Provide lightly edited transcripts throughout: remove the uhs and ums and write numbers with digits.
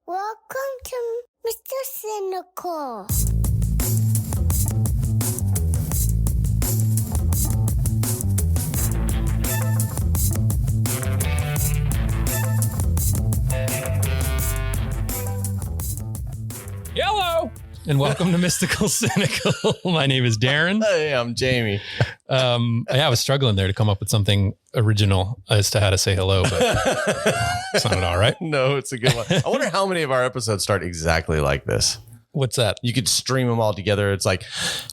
Welcome to Mr. Cynical. Hello, and welcome to Mystical Cynical. My name is Darren. Hey, I'm Jamie. I was struggling there to come up with something original as to how to say hello, but it sounded all right. No, it's a good one. I wonder how many of our episodes start exactly like this. What's that? You could stream them all together. It's like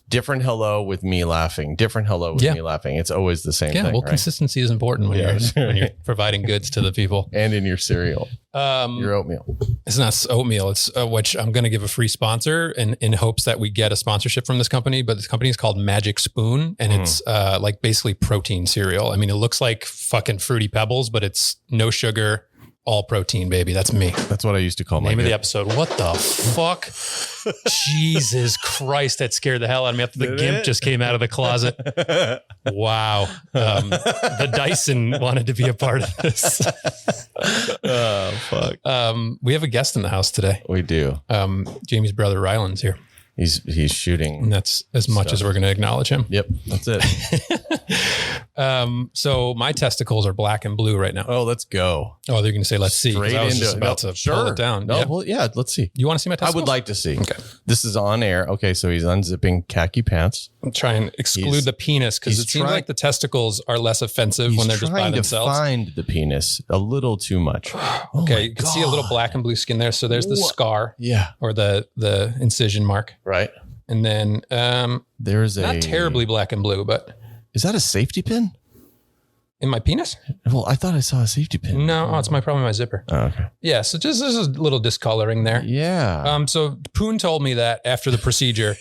different hello with me laughing, different hello with me laughing. It's always the same thing. Well, right? consistency is important when you're providing goods to the people. And in your cereal, your oatmeal. It's not oatmeal. It's which I'm going to give a free sponsor in hopes that we get a sponsorship from this company. But this company is called Magic Spoon, and it's like basically protein cereal. I mean, it looks like fucking Fruity Pebbles, but it's no sugar, all protein, baby. That's me. That's what I used to call my name of the episode. What the fuck? Jesus Christ, that scared the hell out of me after the gimp just came out of the closet. Wow. The Dyson wanted to be a part of this. Oh, fuck. We have a guest in the house today. We do. Jamie's brother Ryland's here. He's shooting. And that's as much as we're going to acknowledge him. Yep, that's it. So my testicles are black and blue right now. Oh, let's go. Oh, they're going to say, let's see. Straight I was into just it. about to pull it down. No, Yeah. well, yeah, let's see. You want to see my I testicles? would like to see. Okay. This is on air. Okay, so he's unzipping khaki pants. I'm trying to exclude the penis because it seems like the testicles are less offensive when they're just by themselves. He's trying to find the penis a little too much. Okay, you can see a little black and blue skin there. So there's the scar, or the incision mark, right? And then there's not terribly black and blue, but is that a safety pin in my penis? Well, I thought I saw a safety pin. No, it's probably my zipper. Oh, okay. Yeah, so just there's a little discoloring there. Yeah. So Poon told me that after the procedure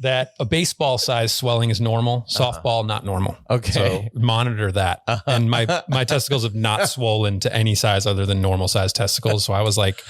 that a baseball size swelling is normal, softball not normal. Okay. So monitor that. And my testicles have not swollen to any size other than normal size testicles. So I was like,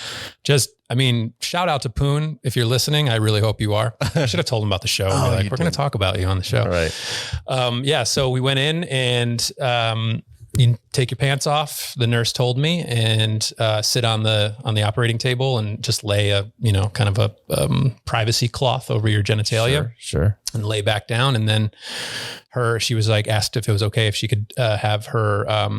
shout out to Poon. If you're listening, I really hope you are. I should have told him about the show. We're going to talk about you on the show. Right. So we went in and you take your pants off, the nurse told me, and sit on the operating table and just lay a kind of a privacy cloth over your genitalia. Sure. And lay back down. And then she was like asked if it was okay if she could have her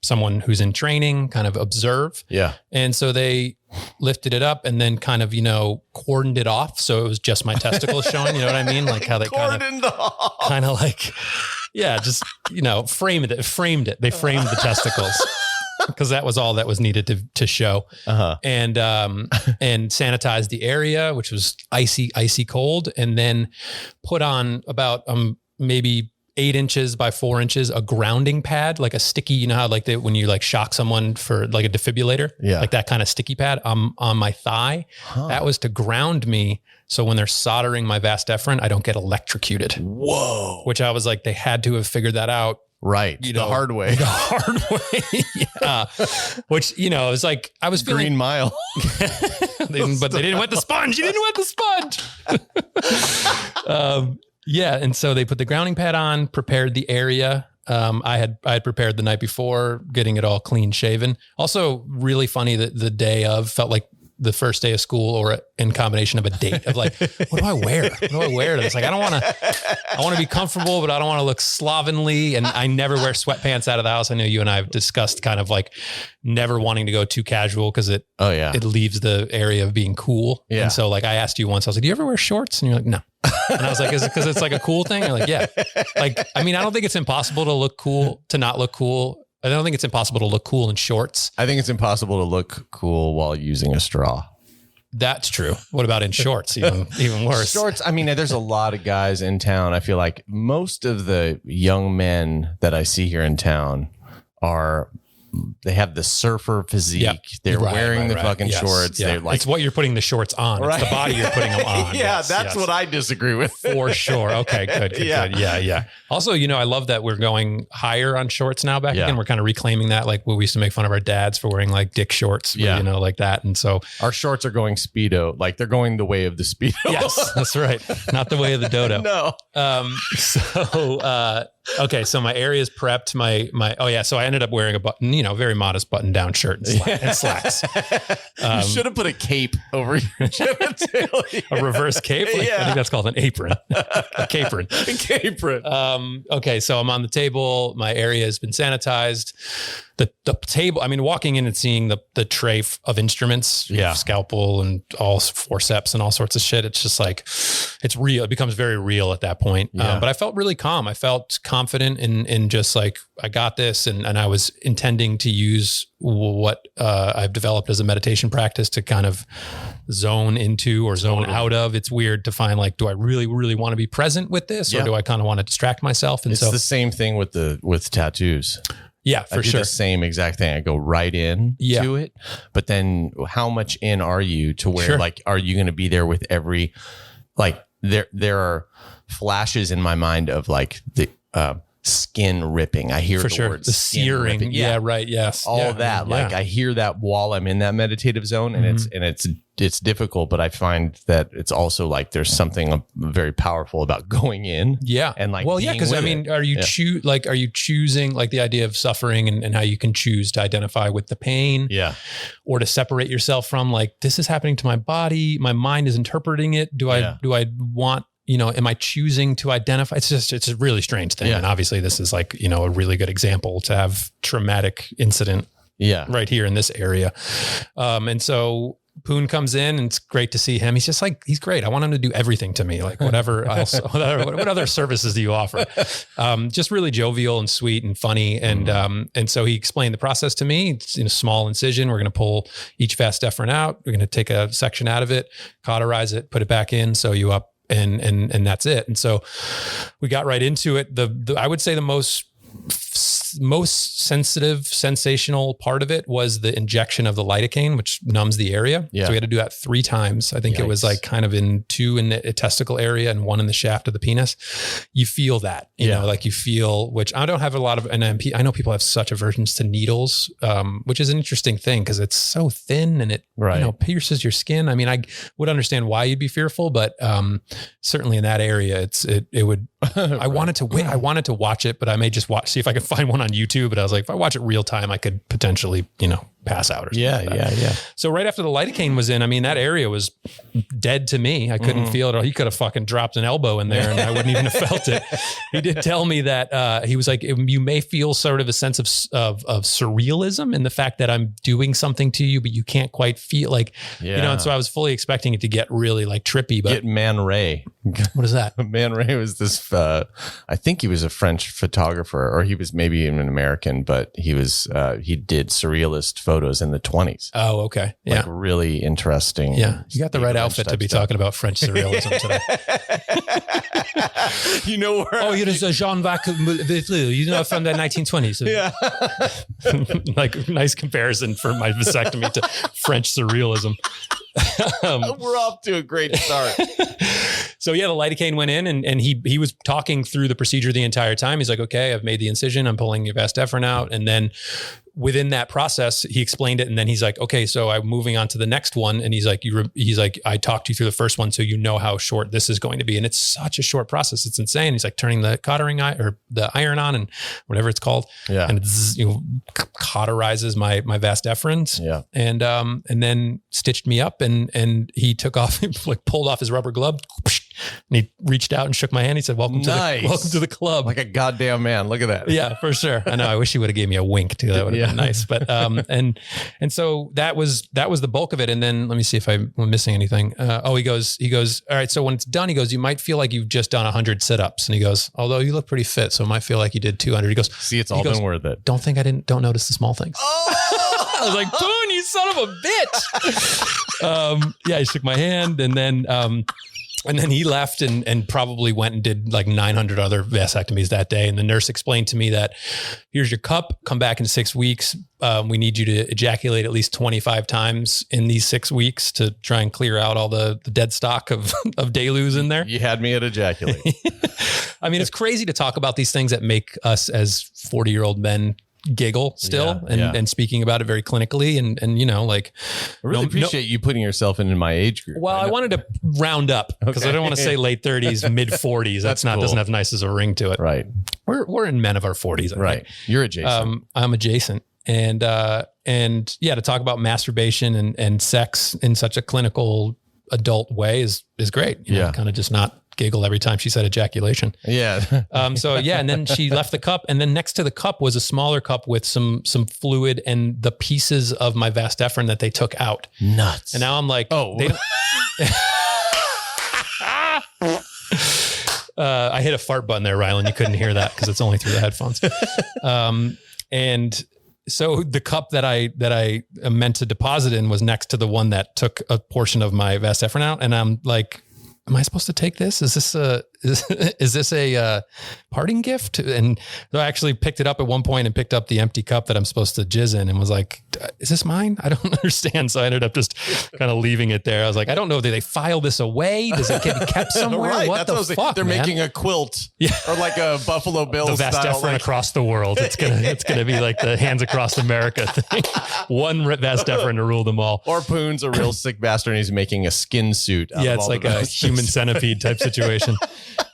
someone who's in training kind of observe. Yeah. And so they lifted it up and then kind of cordoned it off, so it was just my testicles showing. You know what I mean? Like how they kind of like. Yeah, just, framed it. They framed the testicles because that was all that was needed to show. And sanitized the area, which was icy cold, and then put on about maybe 8 inches by 4 inches, a grounding pad, like a sticky, you know how like when you like shock someone for like a defibrillator, like that kind of sticky pad on my thigh. That was to ground me. So when they're soldering my vas deferens, I don't get electrocuted. Whoa. Which I was like, they had to have figured that out. Right. The hard way. The hard way. Yeah. Which, it was like, I was feeling. Green Mile. But they didn't wet the sponge. You didn't wet the sponge. Yeah. And so they put the grounding pad on, prepared the area. I had prepared the night before, getting it all clean shaven. Also really funny that the day of felt like the first day of school or in combination of a date of like, what do I wear? What do I wear to this? Like, I want to be comfortable, but I don't want to look slovenly. And I never wear sweatpants out of the house. I know you and I have discussed kind of like never wanting to go too casual because it leaves the area of being cool. Yeah. And so like I asked you once, I was like, do you ever wear shorts? And you're like, no. And I was like, is it because it's like a cool thing? You're like, yeah. Like, I don't think it's impossible to not look cool. I don't think it's impossible to look cool in shorts. I think it's impossible to look cool while using a straw. That's true. What about in shorts? Even worse. Shorts. There's a lot of guys in town. I feel like most of the young men that I see here in town they have the surfer physique. Yep. They're wearing the fucking shorts. Yeah. They're like, it's what you're putting the shorts on. Right. It's the body you're putting them on. That's what I disagree with. For sure. Okay, good. Yeah. Also, I love that we're going higher on shorts now back again. We're kind of reclaiming that. Like we used to make fun of our dads for wearing like dick shorts, like that. And so our shorts are going Speedo. Like they're going the way of the Speedo. Yes, that's right. Not the way of the dodo. No. Okay, so my area is prepped. So I ended up wearing a button, very modest button down shirt and slacks. You should have put a cape over your genitalia. A reverse cape? I think that's called an apron. A capron. Okay, so I'm on the table. My area has been sanitized. The table, walking in and seeing the tray of instruments, scalpel and all forceps and all sorts of shit. It's just like, it's real. It becomes very real at that point. But I felt really calm. I felt confident in just like, I got this. And I was intending to use what I've developed as a meditation practice to kind of zone into or zone out of. It's weird to find like, do I really, really want to be present with this? Or do I kind of want to distract myself? And it's the same thing with tattoos. Yeah, for sure. The same exact thing. I go right in to it, but then how much in are you to where like, are you going to be there with every, like there are flashes in my mind of like the, skin ripping. I hear the word the searing. Ripping. Yeah, right. Yes. All of that. Like I hear that while I'm in that meditative zone, and it's difficult, but I find that it's also like there's something very powerful about going in. Yeah. And like, because are you choosing like the idea of suffering and how you can choose to identify with the pain? Yeah. Or to separate yourself from like, this is happening to my body. My mind is interpreting it. Do I want, am I choosing to identify? It's a really strange thing. Yeah. And obviously this is like, a really good example to have traumatic incident right here in this area. And so Poon comes in and it's great to see him. He's just like, he's great. I want him to do everything to me. Like whatever else, what other services do you offer? Just really jovial and sweet and funny. And so he explained the process to me. It's in a small incision. We're going to pull each vas deferens out. We're going to take a section out of it, cauterize it, put it back in, sew you up. And that's it. And so we got right into it. I would say the most sensitive, sensational part of it was the injection of the lidocaine, which numbs the area. Yeah. So we had to do that 3 times. I think it was like kind of two in the testicle area and 1 in the shaft of the penis. You feel that, you know, like you feel, which I don't have a lot of NMP. I know people have such aversions to needles, which is an interesting thing because it's so thin and it pierces your skin. I mean, I would understand why you'd be fearful, but certainly in that area, it would. I wanted to wait. I wanted to watch it, but I may just see if I could find one on YouTube. But I was like, if I watch it real time, I could potentially, pass out or something. Yeah. So right after the lidocaine was in, I mean, that area was dead to me. I couldn't feel it. He could have fucking dropped an elbow in there and I wouldn't even have felt it. He did tell me that he was like, you may feel sort of a sense of surrealism in the fact that I'm doing something to you, but you can't quite feel like, and so I was fully expecting it to get really like trippy. But get Man Ray. What is that? Man Ray was this, I think he was a French photographer, or he was maybe even an American, but he did surrealist photos in the 1920s. Oh, okay. Yeah. Like really interesting. Yeah. You got the right outfit to be talking about French surrealism today. You know where? Oh, you're Jean-Jacques Vitry, from the 1920s. Yeah. Like nice comparison for my vasectomy to French surrealism. We're off to a great start. So the lidocaine went in and he was talking through the procedure the entire time. He's like, okay, I've made the incision. I'm pulling your vas deferens out. And then within that process, he explained it. And then he's like, okay, so I'm moving on to the next one. And he's like, I talked you through the first one, so you know how short this is going to be. And it's such a short process. It's insane. He's like turning the the iron on and whatever it's called. Yeah. And it's, cauterizes my vas deferens. Yeah. And then stitched me up and he took off, like pulled off his rubber glove. And he reached out and shook my hand. He said, welcome to the club. Like a goddamn man. Look at that. Yeah, for sure. I know. I wish he would have gave me a wink too. That would have been nice. But, and so that was the bulk of it. And then let me see if I'm missing anything. He goes, all right. So when it's done, he goes, you might feel like you've just done 100 sit-ups. And he goes, although you look pretty fit, so it might feel like you did 200. He goes, see, it's all been worth it. Don't notice the small things. Oh! I was like, Poon, you son of a bitch. He shook my hand and then he left and probably went and did like 900 other vasectomies that day. And the nurse explained to me that here's your cup, come back in 6 weeks. We need you to ejaculate at least 25 times in these 6 weeks to try and clear out all the dead stock of deluge in there. You had me at ejaculate. I mean, it's crazy to talk about these things that make us as 40-year-old men giggle still and speaking about it very clinically and you know, like I really appreciate you putting yourself into my age group. Well, I wanted to round up because I don't want to say late 30s, mid 40s. That's not cool. Doesn't have nice as a ring to it. Right. We're in men of our 40s. Right. You're adjacent. I'm adjacent. And yeah, to talk about masturbation and sex in such a clinical adult way is great. You know, kind of just not giggle every time she said ejaculation. Yeah. So yeah. And then she left the cup, and then next to the cup was a smaller cup with some fluid and the pieces of my vas deferens that they took out. Nuts. And now I'm like, oh, they don't I hit a fart button there, Rylan. You couldn't hear that because it's only through the headphones. And so the cup that I meant to deposit in was next to the one that took a portion of my vas deferens out. And I'm like, am I supposed to take this? Is this a parting gift? And so I actually picked it up at one point and picked up the empty cup that I'm supposed to jizz in and was like, is this mine? I don't understand. So I ended up just kind of leaving it there. I was like, I don't know. Do they file this away? Does it get kept somewhere? Right, what the fuck, They're making a quilt or like a Buffalo Bills the vas style. Deferens across the world. It's gonna be like the Hands Across America thing. One vas deferens to rule them all. Or Poon's a real sick bastard and he's making a skin suit. Yeah, it's like a human centipede type situation.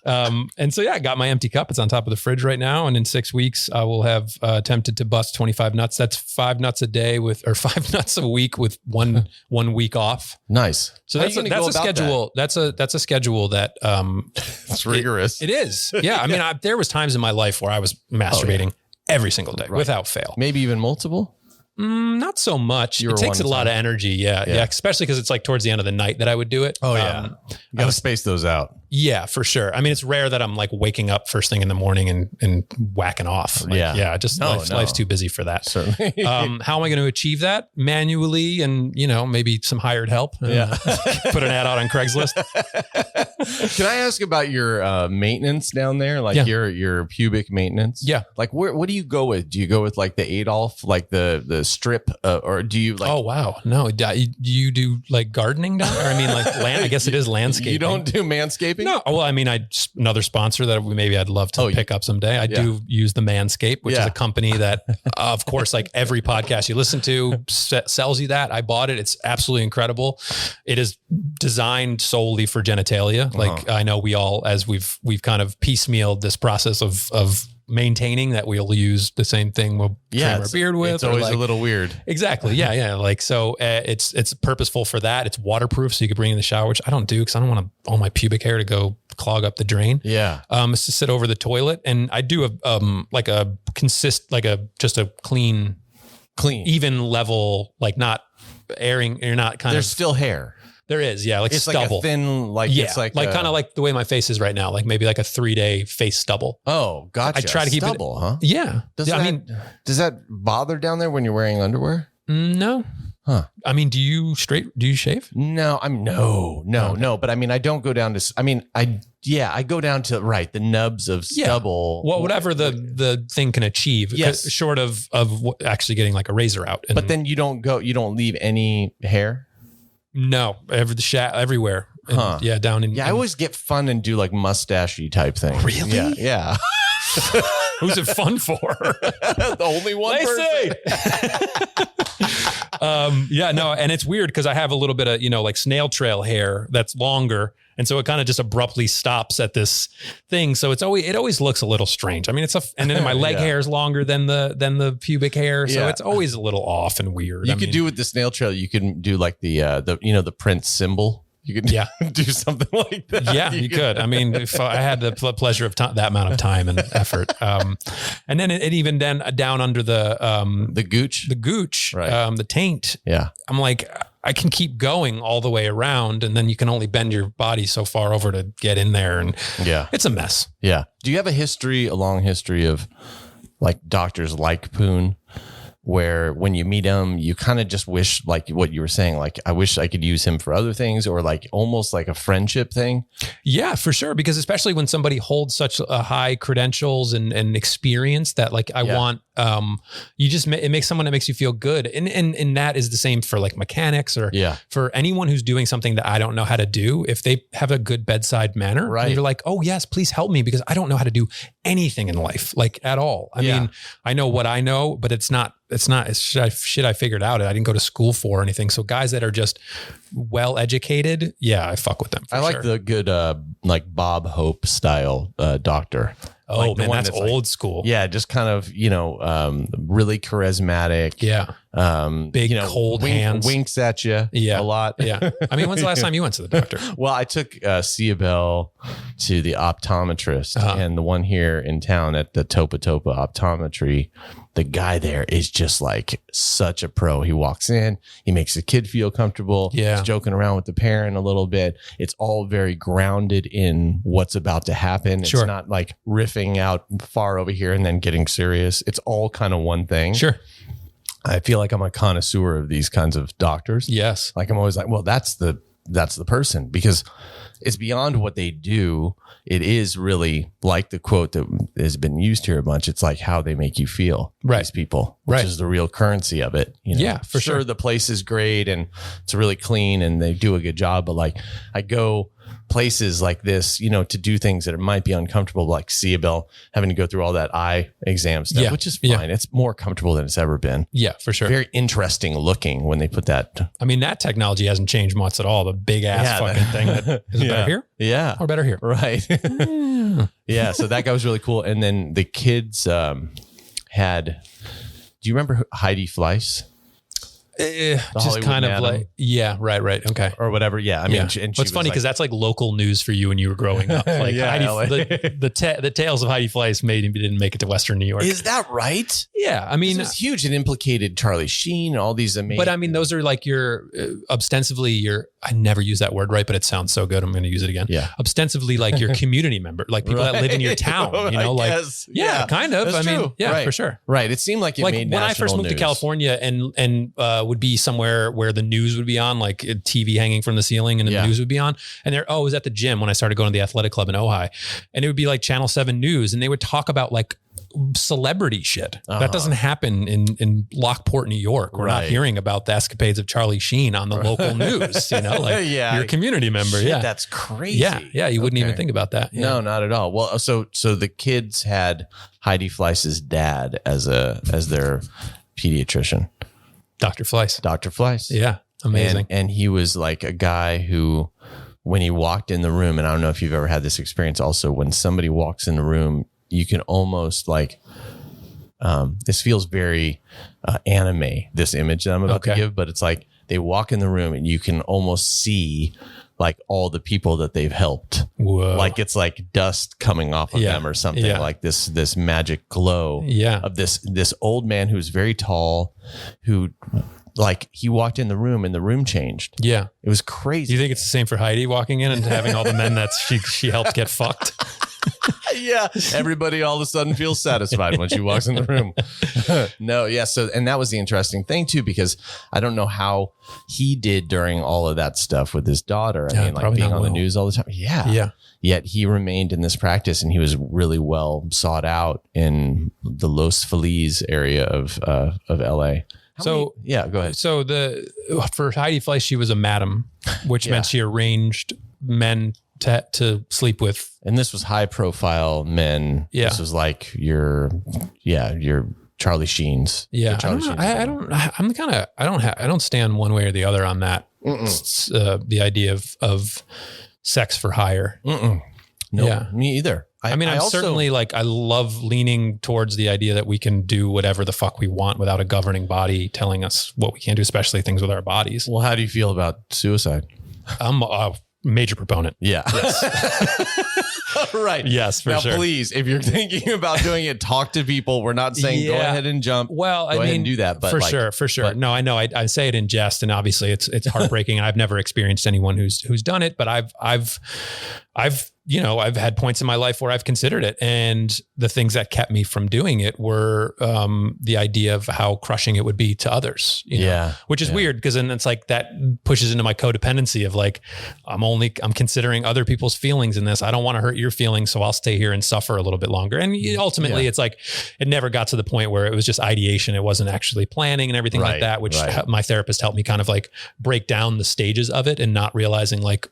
And so, yeah, I got my empty cup. It's on top of the fridge right now. And in 6 weeks, I will have attempted to bust 25 nuts. That's 5 nuts a day or 5 nuts a week with one week off. Nice. So that's a schedule. That's a schedule that, it's rigorous. It is. Yeah. I mean, there was times in my life where I was masturbating every single day without fail. Maybe even multiple. Not so much. It takes a lot of energy. Yeah. Especially because it's like towards the end of the night that I would do it. Oh yeah. You gotta space those out. Yeah, for sure. I mean, it's rare that I'm like waking up first thing in the morning and whacking off. Like, just life's too busy for that. Certainly. How am I going to achieve that? Manually and, maybe some hired help. Yeah. Put an ad out on Craigslist. Can I ask about your maintenance down there? Like your pubic maintenance? Yeah. Like what do you go with? Do you go with like the Adolf, like the strip or do you like? Oh, wow. No. Do you do like gardening down there? I mean, like I guess it is landscaping. You don't do manscaping? No. Well, I mean, another sponsor that I'd love to pick up someday. I do use the Manscaped, which is a company that, of course, like every podcast you listen to sells you that. I bought it. It's absolutely incredible. It is designed solely for genitalia. Like I know we all, as we've kind of piecemealed this process of maintaining that, we'll use the same thing we'll trim our beard with. It's always a little weird. Exactly. Yeah. Like, so it's purposeful for that. It's waterproof. So you could bring it in the shower, which I don't do because I don't want all my pubic hair to go clog up the drain. Yeah. It's to sit over the toilet, and I do just a clean, even level, like not airing. You're not There's still hair. There is, like it's stubble. Like a thin, it's like kind of like the way my face is right now, like maybe like a 3-day face stubble. Oh, gotcha. I try to keep stubble, huh? Yeah. Does that bother down there when you're wearing underwear? No. Huh. I mean, do you shave? No, no. But I mean, I don't go down to, I go down to the nubs of stubble. Well, whatever the thing can achieve, short of actually getting like a razor out. But then you don't leave any hair? No, everywhere. And, down in. Yeah, I always get fun and do like mustachey type thing. Really? Yeah. Who's it fun for? The only one person. And it's weird because I have a little bit of, like snail trail hair that's longer. And so it kind of just abruptly stops at this thing. So it always looks a little strange. I mean, and then my leg hair is longer than the pubic hair. So it's always a little off and weird. You could do with the snail trail. You can do like the Prince symbol. You could do something like that. Yeah, you could. I mean, if I had the pleasure of that amount of time and effort. And then it even down under the gooch, the taint. Yeah. I'm like, I can keep going all the way around, and then you can only bend your body so far over to get in there. And it's a mess. Yeah. Do you have a long history of like doctors like Poon where when you meet him, you kind of just wish, like what you were saying, like, I wish I could use him for other things, or like almost like a friendship thing. Yeah, for sure. Because especially when somebody holds such a high credentials and experience that like, I want, it makes someone that makes you feel good. And that is the same for like mechanics or for anyone who's doing something that I don't know how to do. If they have a good bedside manner, and you're like, oh yes, please help me, because I don't know how to do anything in life, like at all. I mean, I know what I know, but it's shit I figured out. I didn't go to school for or anything. So guys that are just well educated, I fuck with them. I like the good, like Bob Hope style doctor. Oh like man, that's old school. Yeah, just kind of, really charismatic. Yeah. Big cold hands. Winks at you a lot. Yeah. I mean, when's the last time you went to the doctor? Well, I took Siabel to the optometrist, and the one here in town at the Topa Topa Optometry, the guy there is just like such a pro. He walks in, he makes the kid feel comfortable. Yeah. He's joking around with the parent a little bit. It's all very grounded in what's about to happen. Sure. It's not like riffing out far over here and then getting serious. It's all kind of one thing. Sure. I feel like I'm a connoisseur of these kinds of doctors. Yes. Like I'm always like, well, that's the person, because it's beyond what they do. It is really like the quote that has been used here a bunch. It's like how they make you feel, these people, which is the real currency of it. Yeah, for sure. The place is great and it's really clean and they do a good job. But like I go places like this, to do things that might be uncomfortable, like Siabel having to go through all that eye exam stuff, which is fine. It's more comfortable than it's ever been. Yeah, for sure. Very interesting looking when they put that. I mean, that technology hasn't changed much at all. The big ass fucking thing. Is it better here? Yeah. Or better here? Right. Yeah. So that guy was really cool. And then the kids had, do you remember Heidi Fleiss? Just Hollywood kind of Madam? like, right. Okay. Or whatever. Yeah. I mean, and she what's was funny, because like, that's like local news for you when you were growing up. Like the tales of Heidi Fleiss didn't make it to Western New York. Is that right? Yeah. I mean, it's huge. It implicated Charlie Sheen and all these amazing. But I mean, those are like I never use that word right, but it sounds so good. I'm going to use it again. Yeah. Ostensibly like your community member, like people that live in your town, kind of. That's true. For sure. Right. It seemed like it made when I first moved to California and would be somewhere where the news would be on, like a TV hanging from the ceiling and the news would be on. And it was at the gym when I started going to the athletic club in Ojai, and it would be like Channel 7 News, and they would talk about like celebrity shit. That doesn't happen in Lockport, New York. We're not hearing about the escapades of Charlie Sheen on the local news, like you're a community member. Shit, that's crazy. Yeah. You wouldn't even think about that. No, not at all. Well, so the kids had Heidi Fleiss's dad as their pediatrician. Dr. Fleiss. Yeah. Amazing. And he was like a guy who, when he walked in the room, and I don't know if you've ever had this experience also, when somebody walks in the room, you can almost like, this feels very anime, this image that I'm about to give, but it's like they walk in the room and you can almost see like all the people that they've helped. Whoa. Like it's like dust coming off of them or something, like this magic glow of this old man who's very tall, who like he walked in the room and the room changed. Yeah. It was crazy. Do you think it's the same for Heidi walking in and having all the men that she helped get fucked? Yeah. Everybody all of a sudden feels satisfied when she walks in the room. No. Yeah. So, and that was the interesting thing too, because I don't know how he did during all of that stuff with his daughter. I mean, like being on the news all the time. Yeah. Yeah. Yet he remained in this practice and he was really well sought out in the Los Feliz area of LA. Go ahead. So for Heidi Fleiss, she was a madam, which meant she arranged men to sleep with. And this was high profile men. Yeah. This was like your Charlie Sheen's. Yeah. I don't stand one way or the other on that. The idea of sex for hire. No, me either. I'm certainly like, I love leaning towards the idea that we can do whatever the fuck we want without a governing body telling us what we can't do, especially things with our bodies. Well, how do you feel about suicide? I'm a major proponent. Yeah. Yes. Right. Yes, for sure. Now, please, if you're thinking about doing it, talk to people. We're not saying go ahead and jump. Well, go ahead and do that. But for sure. But, no, I know. I say it in jest, and obviously it's heartbreaking. And I've never experienced anyone who's done it, but I've you know, I've had points in my life where I've considered it, and the things that kept me from doing it were the idea of how crushing it would be to others, you know, which is weird, because then it's like that pushes into my codependency of like, I'm considering other people's feelings in this. I don't want to hurt your feelings, so I'll stay here and suffer a little bit longer. And ultimately it's like, it never got to the point where it was just ideation. It wasn't actually planning and everything like that, which my therapist helped me kind of like break down the stages of it, and not realizing like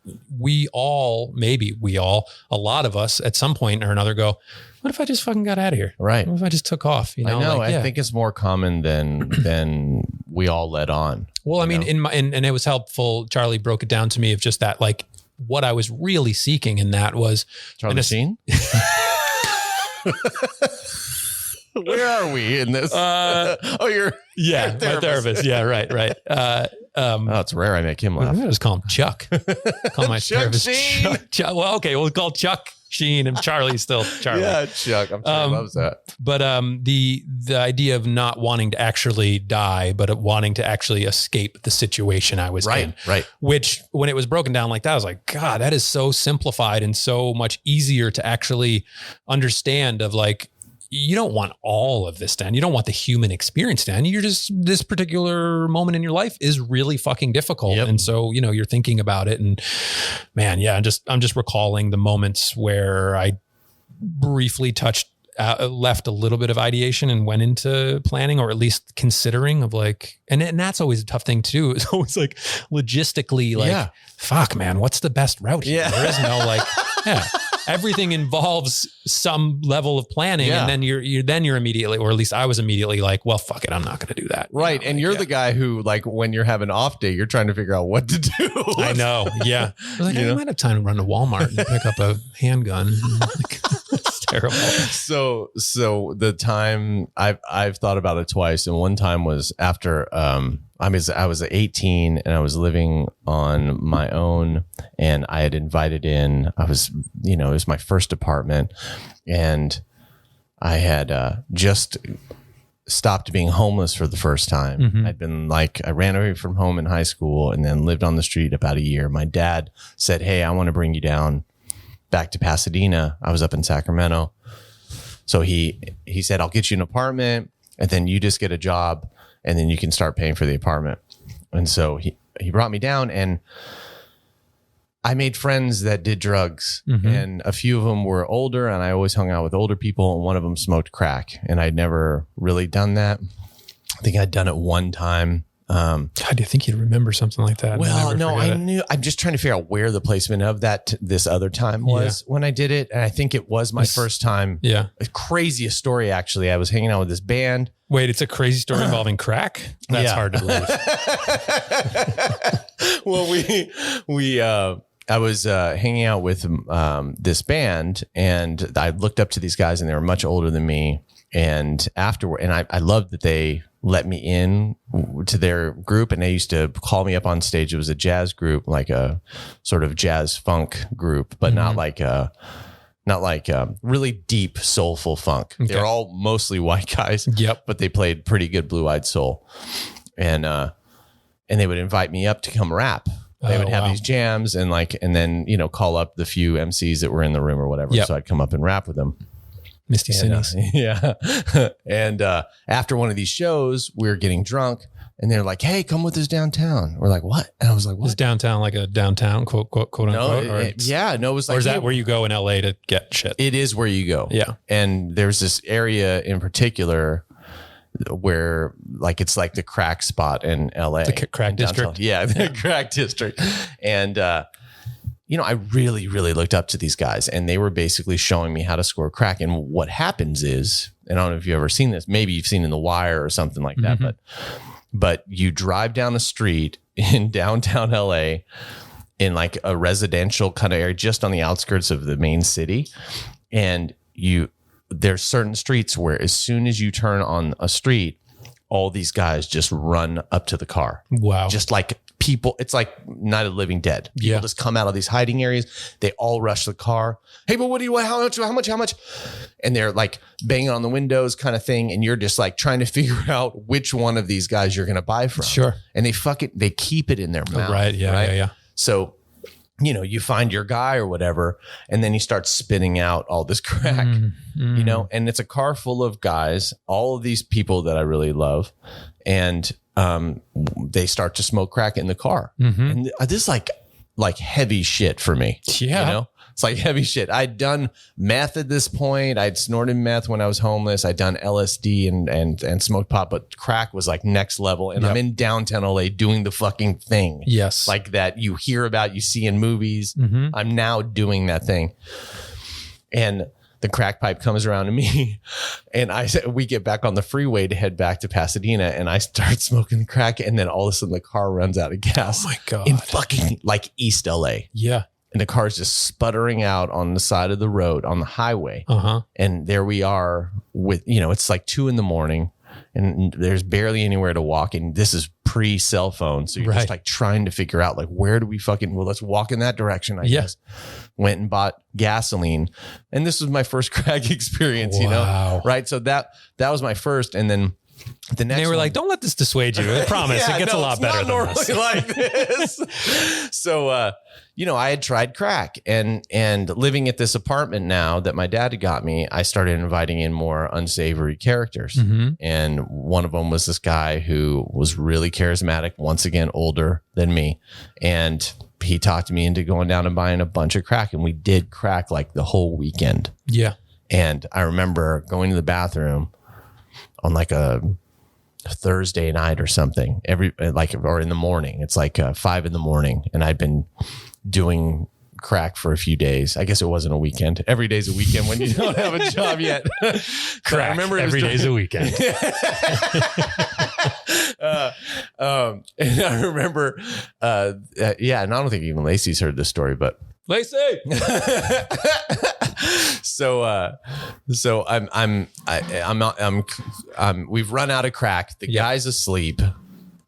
a lot of us at some point or another go, what if I just fucking got out of here? Right. What if I just took off? You know, I know. like, I think it's more common than we all let on. Well, I mean, and it was helpful. Charlie broke it down to me of just that, like what I was really seeking in that was Charlie Sheen. Where are we in this? You're my therapist. Yeah, right. It's rare I make him laugh. I'm gonna just call him Chuck. Call my Chuck therapist Sheen. Chuck. Well, okay, we'll call Chuck Sheen, and Charlie's still Charlie. Yeah, Chuck. I'm sure he loves that. But the idea of not wanting to actually die, but of wanting to actually escape the situation I was in. Right. Which, when it was broken down like that, I was like, God, that is so simplified and so much easier to actually understand. Of like, you don't want all of this to end. You don't want the human experience to end. You're just, this particular moment in your life is really fucking difficult. Yep. And so, you know, you're thinking about it, and man, I'm just recalling the moments where I briefly left a little bit of ideation and went into planning, or at least considering of like, and that's always a tough thing too. It's always like logistically, like, fuck man, what's the best route here? Yeah. There is no like, everything involves some level of planning, and then you're immediately, or at least I was immediately like, well, fuck it, I'm not going to do that. Right. And you're the guy who, like, when you're having off day, you're trying to figure out what to do. I know. Yeah. I was like, I might have time to run to Walmart and pick up a handgun. Like, it's terrible. So the time I've thought about it twice, and one time was after I was 18 and I was living on my own, and I had invited in, it was my first apartment, and I had just stopped being homeless for the first time. Mm-hmm. I'd been like, I ran away from home in high school and then lived on the street about a year. My dad said, hey, I want to bring you down back to Pasadena. I was up in Sacramento. So he said, I'll get you an apartment, and then you just get a job, and then you can start paying for the apartment. And so he brought me down, and I made friends that did drugs, and a few of them were older, and I always hung out with older people, and one of them smoked crack, and I'd never really done that. I think I'd done it one time. God, do you think you'd remember something like that? Well, no, I knew. I'm just trying to figure out where the placement of that this other time was when I did it. And I think it was my first time. Yeah. A craziest story, actually. I was hanging out with this band. Wait, it's a crazy story involving crack? That's hard to believe. Well, I was hanging out with this band, and I looked up to these guys, and they were much older than me. And afterward, and I loved that they let me in to their group, and they used to call me up on stage. It was a jazz group, like a sort of jazz funk group, but not like really deep soulful funk. Okay. They're all mostly white guys. Yep. But they played pretty good blue-eyed soul. And they would invite me up to come rap. They would have these jams and then, call up the few MCs that were in the room or whatever. Yep. So I'd come up and rap with them. Misty Cities. Yeah. And after one of these shows, we were getting drunk, and they're like, hey, come with us downtown. We're like, what? And I was like, what? Is downtown like a downtown, quote unquote? No, it was like, or is that where you go in LA to get shit? It is where you go. Yeah. And there's this area in particular where like it's like the crack spot in LA. The crack district. Yeah, the crack district. And I really, really looked up to these guys, and they were basically showing me how to score crack. And what happens is, and I don't know if you've ever seen this, maybe you've seen in The Wire or something like that, but you drive down a street in downtown LA in like a residential kind of area, just on the outskirts of the main city. And there's certain streets where as soon as you turn on a street, all these guys just run up to the car. Wow. Just like people, it's like Night of the Living Dead. People just come out of these hiding areas. They all rush the car. Hey, but what do you want? How much? And they're like banging on the windows kind of thing. And you're just like trying to figure out which one of these guys you're going to buy from. Sure. And they keep it in their mouth. Right. Yeah. Right? Yeah. So you know, you find your guy or whatever, and then he starts spitting out all this crack, you know, and it's a car full of guys, all of these people that I really love. And they start to smoke crack in the car. And this is like heavy shit for me. Yeah. You know, it's like heavy shit. I'd done meth at this point. I'd snorted meth when I was homeless. I'd done LSD and smoked pot, but crack was like next level. And I'm in downtown LA doing the fucking thing. Yes. Like that you hear about, you see in movies. I'm now doing that thing. And the crack pipe comes around to me, and we get back on the freeway to head back to Pasadena, and I start smoking crack, and then all of a sudden the car runs out of gas. Oh my God. In fucking like East LA. Yeah. And the car's just sputtering out on the side of the road on the highway. And there we are with, you know, it's like 2 a.m. and there's barely anywhere to walk. And this is pre-cell phone. So you're just like trying to figure out like, where do we let's walk in that direction, I guess. Went and bought gasoline. And this was my first crack experience, you know? Right. So that was my first. And then the next, they were like, don't let this dissuade you. I promise. It gets a lot better than this. Like this. So, you know, I had tried crack, and living at this apartment now that my dad had got me, I started inviting in more unsavory characters. And one of them was this guy who was really charismatic, once again, older than me. And he talked me into going down and buying a bunch of crack. And we did crack like the whole weekend. Yeah. And I remember going to the bathroom on like a Thursday night or something, or in the morning. It's like 5 a.m. and I'd been doing crack for a few days. I guess it wasn't a weekend. Every day's a weekend when you don't have a job yet. Crack. I remember every day's a weekend. And I remember, and I don't think even Lacey's heard this story, but Lacey. So we've run out of crack. The guy's asleep,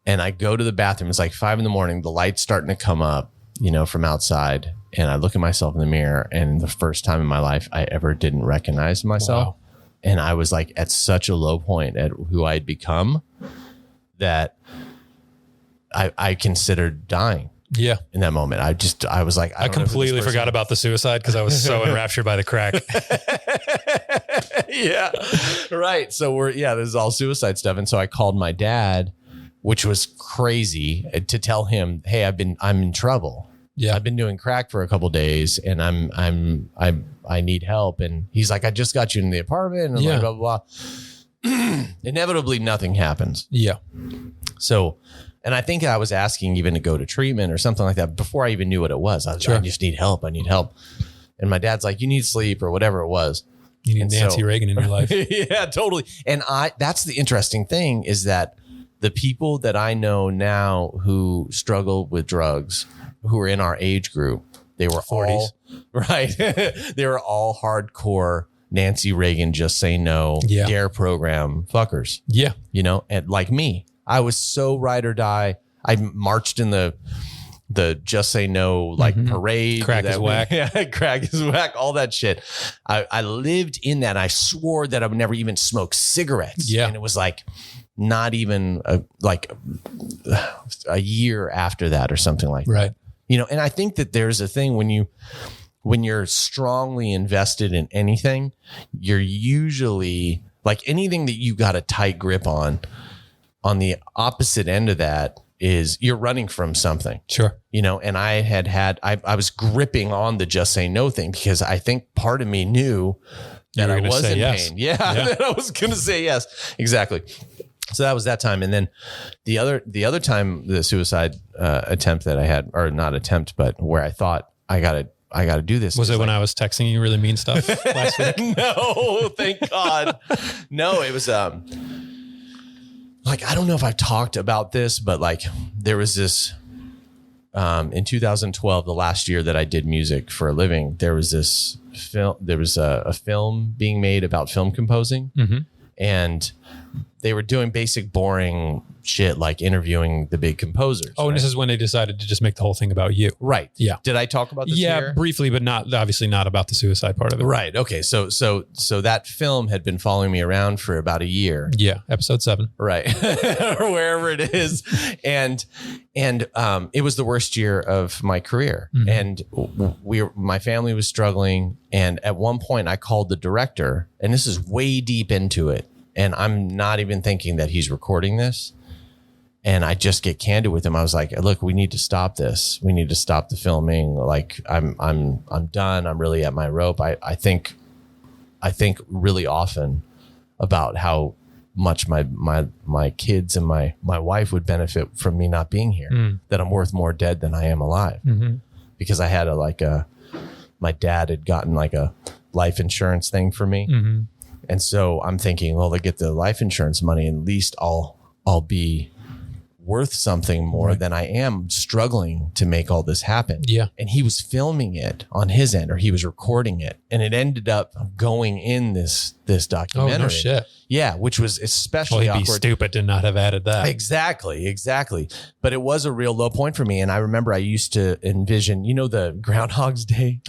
and I go to the bathroom. It's like 5 a.m. The light's starting to come up, you know, from outside. And I look at myself in the mirror, and the first time in my life I ever didn't recognize myself. Wow. And I was like at such a low point at who I'd become that I considered dying. Yeah. In that moment, I was like, I completely forgot about the suicide because I was so enraptured by the crack. Yeah. Right. So this is all suicide stuff. And so I called my dad, which was crazy, to tell him, hey, I'm in trouble. Yeah. I've been doing crack for a couple of days, and I need help. And he's like, I just got you in the apartment, and like, blah, blah, blah. Inevitably nothing happens. Yeah. So, and I think I was asking even to go to treatment or something like that before I even knew what it was. I was like, I just need help. I need help. And my dad's like, you need sleep or whatever it was. You need Nancy Reagan in your life. Yeah, totally. And that's the interesting thing, is that the people that I know now who struggle with drugs, who are in our age group, they were 40s. All, right. They were all hardcore Nancy Reagan, Just Say No, DARE program fuckers. Yeah. You know, and like me, I was so ride or die. I marched in the Just Say No like parade. Crack is whack. Yeah, crack is whack. All that shit. I lived in that. I swore that I would never even smoke cigarettes. Yeah, and it was like not even a year after that or something like that. Right. You know, and I think that there's a thing when you're strongly invested in anything, you're usually like anything that you got a tight grip on the opposite end of that is you're running from something. Sure. You know, and I was gripping on the Just Say No thing because I think part of me knew that I was in pain. Yeah. That I was going to say yes. Exactly. So that was that time. And then the other time, the suicide attempt that I had, or not attempt, but where I thought I got to do this. Was it when I was texting you really mean stuff last week? No, thank God. No, it was, like, I don't know if I've talked about this, but like there was this, in 2012, the last year that I did music for a living, there was a film being made about film composing. And they were doing basic boring shit like interviewing the big composers. Oh, and this is when they decided to just make the whole thing about you. Right. Yeah. Did I talk about this here? Briefly, but obviously not about the suicide part of it. Right. Okay. So that film had been following me around for about a year. Yeah. Episode 7. Right. Or wherever it is. And it was the worst year of my career. Mm-hmm. And my family was struggling. And at one point I called the director, and this is way deep into it. And I'm not even thinking that he's recording this. And I just get candid with him. I was like, look, we need to stop this. We need to stop the filming. Like I'm done. I'm really at my rope. I think really often about how much my kids and my wife would benefit from me not being here, that I'm worth more dead than I am alive. Mm-hmm. Because I had my dad had gotten like a life insurance thing for me. Mm-hmm. And so I'm thinking, well, they get the life insurance money, and at least I'll be worth something more than I am struggling to make all this happen. Yeah. And he was filming it on his end, or he was recording it, and it ended up going in this documentary. Oh, no shit. Yeah, which was especially Well, he'd be awkward. stupid to not have added that. Exactly. But it was a real low point for me. And I remember I used to envision, the Groundhog's Day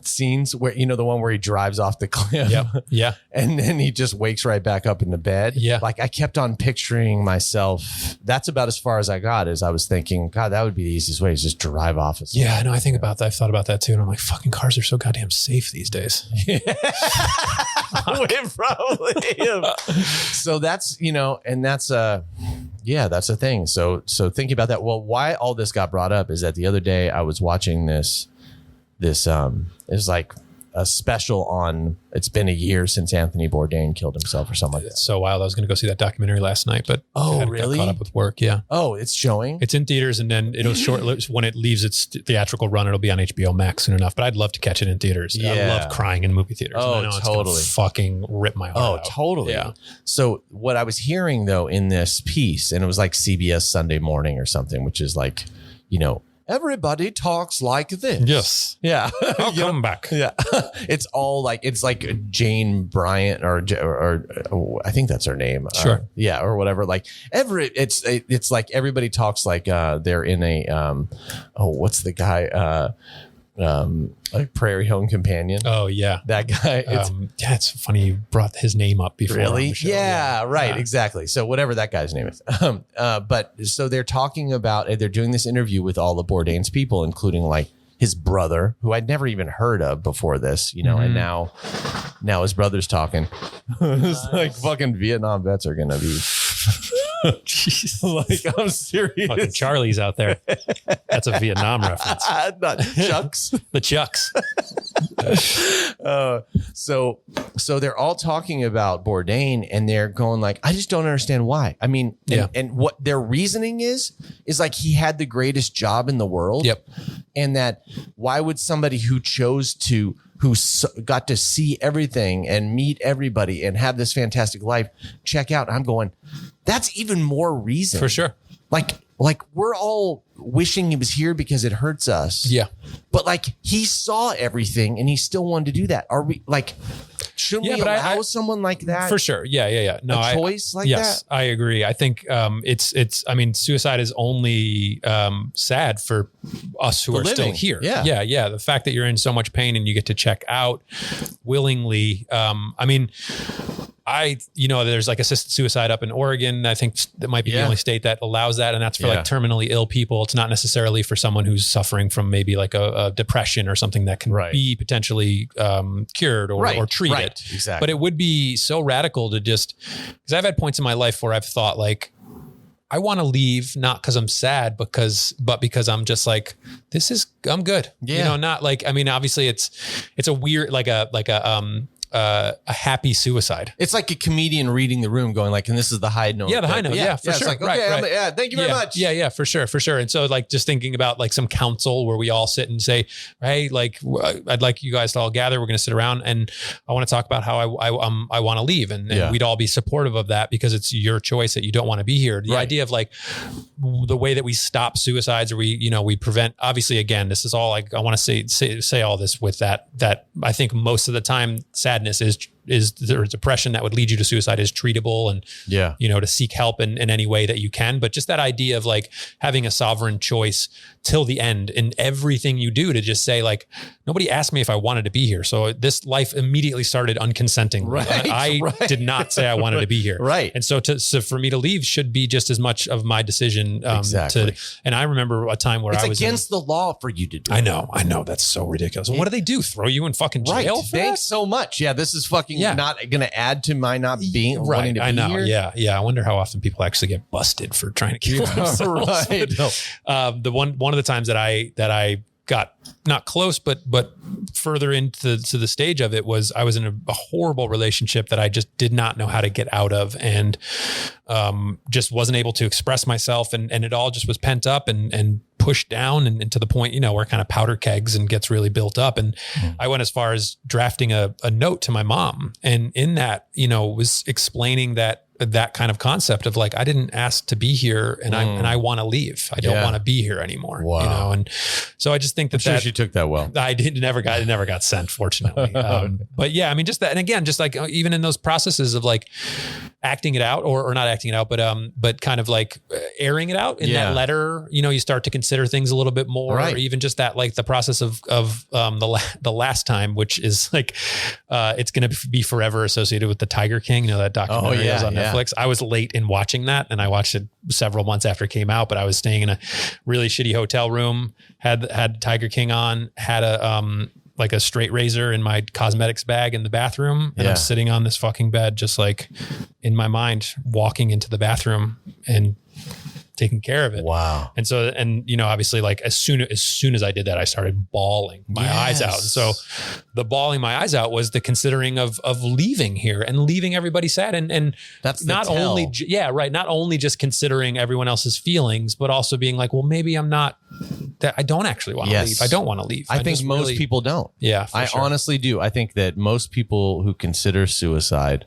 scenes where, the one where he drives off the cliff. Yep. Yeah. And then he just wakes right back up into bed. Yeah. Like I kept on picturing myself. That's about as far as I got, is I was thinking, God, that would be the easiest way, is just drive off. Yeah, I know. I think about that. I've thought about that too. And I'm like, fucking cars are so goddamn safe these days. It probably is. So that's, and that's that's a thing. So thinking about that. Well, why all this got brought up is that the other day I was watching this is like a special on, it's been a year since Anthony Bourdain killed himself or something like that. It's so wild. I was going to go see that documentary last night, but Oh, got really? caught up with work. Yeah. Oh, it's showing? It's in theaters, and then it'll when it leaves its theatrical run, it'll be on HBO Max soon enough. But I'd love to catch it in theaters. I Yeah. love crying in movie theaters. Oh, and I know totally. It's gonna fucking rip my heart out. Totally. Yeah. So what I was hearing though in this piece, and it was like CBS Sunday Morning or something, which is like, everybody talks like this. Yes. Yeah. I'll come back. Yeah. It's all like, it's like Jane Bryant or I think that's her name. Sure. Or whatever. Like it's like everybody talks like they're in a, what's the guy? Like Prairie Home Companion. Oh yeah. That guy. It's funny you brought his name up before. Really? On the show. Yeah, right. Yeah. Exactly. So whatever that guy's name is. But so they're talking about, they're doing this interview with all the Bourdain's people, including like his brother, who I'd never even heard of before this, and now his brother's talking. It's like fucking Vietnam vets are going to be. Jeez. Like, I'm serious. Fucking Charlie's out there. That's a Vietnam reference. Not Chucks. The Chucks. So they're all talking about Bourdain, and they're going like, I just don't understand why. I mean, and what their reasoning is like he had the greatest job in the world. Yep. And that why would somebody who got to see everything and meet everybody and have this fantastic life check out? I'm going, that's even more reason. For sure. Like we're all wishing he was here because it hurts us. Yeah. But like he saw everything and he still wanted to do that. Are we like, shouldn't we allow someone like that? For sure. Yeah. No, a choice like yes, that? I agree. I think I mean, suicide is only sad for us who are still here. Yeah. The fact that you're in so much pain and you get to check out willingly. I mean, there's like assisted suicide up in Oregon. I think that might be the only state that allows that. And that's for like terminally ill people. It's not necessarily for someone who's suffering from maybe like a depression or something that can be potentially cured or treated. Right. Exactly. But it would be so radical to just, because I've had points in my life where I've thought like, I want to leave, not because I'm sad, but because I'm just like, I'm good. Yeah. Not like, I mean, obviously it's a weird, like a happy suicide. It's like a comedian reading the room going like, and this is the high note. Yeah, the high note. Yeah, for sure. It's like, okay, right. Thank you very much. Yeah, for sure. And so like just thinking about like some council where we all sit and say, hey, like I'd like you guys to all gather. We're going to sit around and I want to talk about how I want to leave. And we'd all be supportive of that because it's your choice that you don't want to be here. The idea of like the way that we stop suicides or we prevent, obviously, again, this is all like, I want to say all this with that I think most of the time sadness is or depression that would lead you to suicide is treatable, and to seek help in any way that you can. But just that idea of like having a sovereign choice till the end in everything you do, to just say like, nobody asked me if I wanted to be here. So this life immediately started unconsenting. Right. I did not say I wanted to be here. Right. And so for me to leave should be just as much of my decision. Exactly. And I remember a time where it's I was against the law for you to do. I know. That's so ridiculous. What do they do? Throw you in fucking jail? Right. For Thanks so much. Yeah. This is fucking not going to add to my not being wanting to be I know. here. Yeah. Yeah. I wonder how often people actually get busted for trying to kill themselves. Right. The one of the times that I got not close, but further into the stage of it was I was in a horrible relationship that I just did not know how to get out of, and just wasn't able to express myself, and it all just was pent up and pushed down, and to the point, where kind of powder kegs and gets really built up. And I went as far as drafting a note to my mom, and in that, was explaining that kind of concept of like, I didn't ask to be here, and I want to leave. I don't want to be here anymore. Wow. And so I just think that she took that well. It never got sent, fortunately. But yeah, I mean, just that, and again, just like even in those processes of like acting it out, or not acting it out, but kind of like airing it out in that letter, you start to consider things a little bit more, or even just that, like the process of the last time, which is like, it's going to be forever associated with the Tiger King, that documentary was on Netflix. I was late in watching that, and I watched it several months after it came out, but I was staying in a really shitty hotel room, had Tiger King on, had a straight razor in my cosmetics bag in the bathroom. And I'm sitting on this fucking bed, just like in my mind, walking into the bathroom and taking care of it. Wow. And so, obviously, like as soon as I did that, I started bawling my eyes out. And so the bawling my eyes out was the considering of leaving here and leaving everybody sad. And that's not only, not only just considering everyone else's feelings, but also being like, well, maybe I'm not, that I don't actually want to leave. I don't want to leave. I think most people don't. Yeah. I honestly do. I think that most people who consider suicide,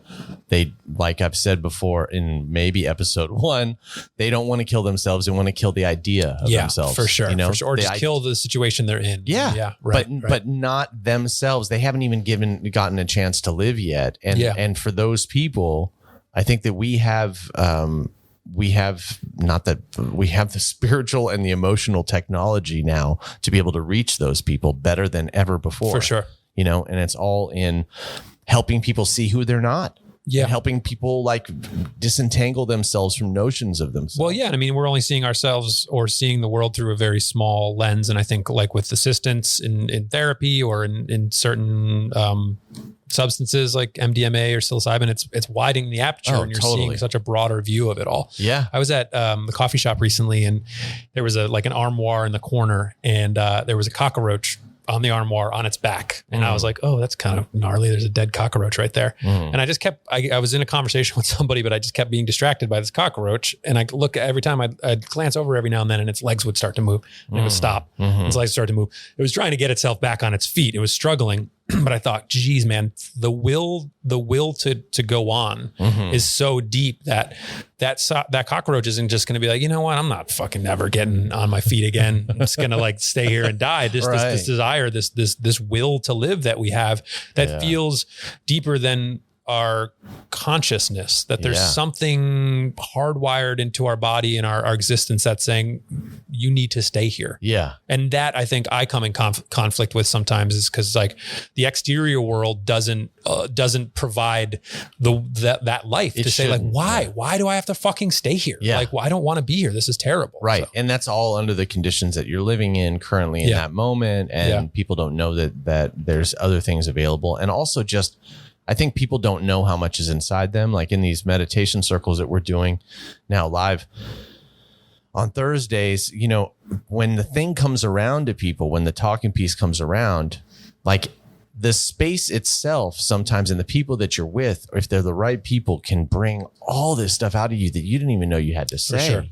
they, like I've said before in maybe episode 1, they don't want to kill themselves. They want to kill the idea of themselves. For sure. Or just kill the situation they're in. Yeah. But not themselves. They haven't even gotten a chance to live yet. And for those people, I think that we have the spiritual and the emotional technology now to be able to reach those people better than ever before. For sure. And it's all in helping people see who they're not. Yeah. Helping people like disentangle themselves from notions of themselves. Well, yeah. I mean, we're only seeing ourselves or seeing the world through a very small lens. And I think like with assistance in therapy or in certain substances like MDMA or psilocybin, it's widening the aperture and you're seeing such a broader view of it all. Yeah. I was at the coffee shop recently, and there was an armoire in the corner, and there was a cockroach on the armoire on its back. And I was like, oh, that's kind of gnarly. There's a dead cockroach right there. And I just kept, I was in a conversation with somebody, but I just kept being distracted by this cockroach. And I look every time I'd glance over every now and then, and its legs would start to move, and it would stop. Its legs started to move. It was trying to get itself back on its feet. It was struggling. But I thought, geez, man, the will to go on is so deep that cockroach isn't just going to be like, you know what? I'm not fucking never getting on my feet again. I'm just going to like stay here and die. This desire, this will to live that we have that feels deeper than our consciousness, that there's something hardwired into our body and our existence that's saying you need to stay here. Yeah. And that I think I come in conflict with sometimes is because like the exterior world doesn't provide that life to say like, why do I have to fucking stay here? Yeah. Like, well, I don't want to be here. This is terrible. Right. So. And that's all under the conditions that you're living in currently in that moment. And people don't know that there's other things available. And also just, I think people don't know how much is inside them. Like in these meditation circles that we're doing now live on Thursdays, when the thing comes around to people, when the talking piece comes around, like the space itself, sometimes in the people that you're with, or if they're the right people, can bring all this stuff out of you that you didn't even know you had to say,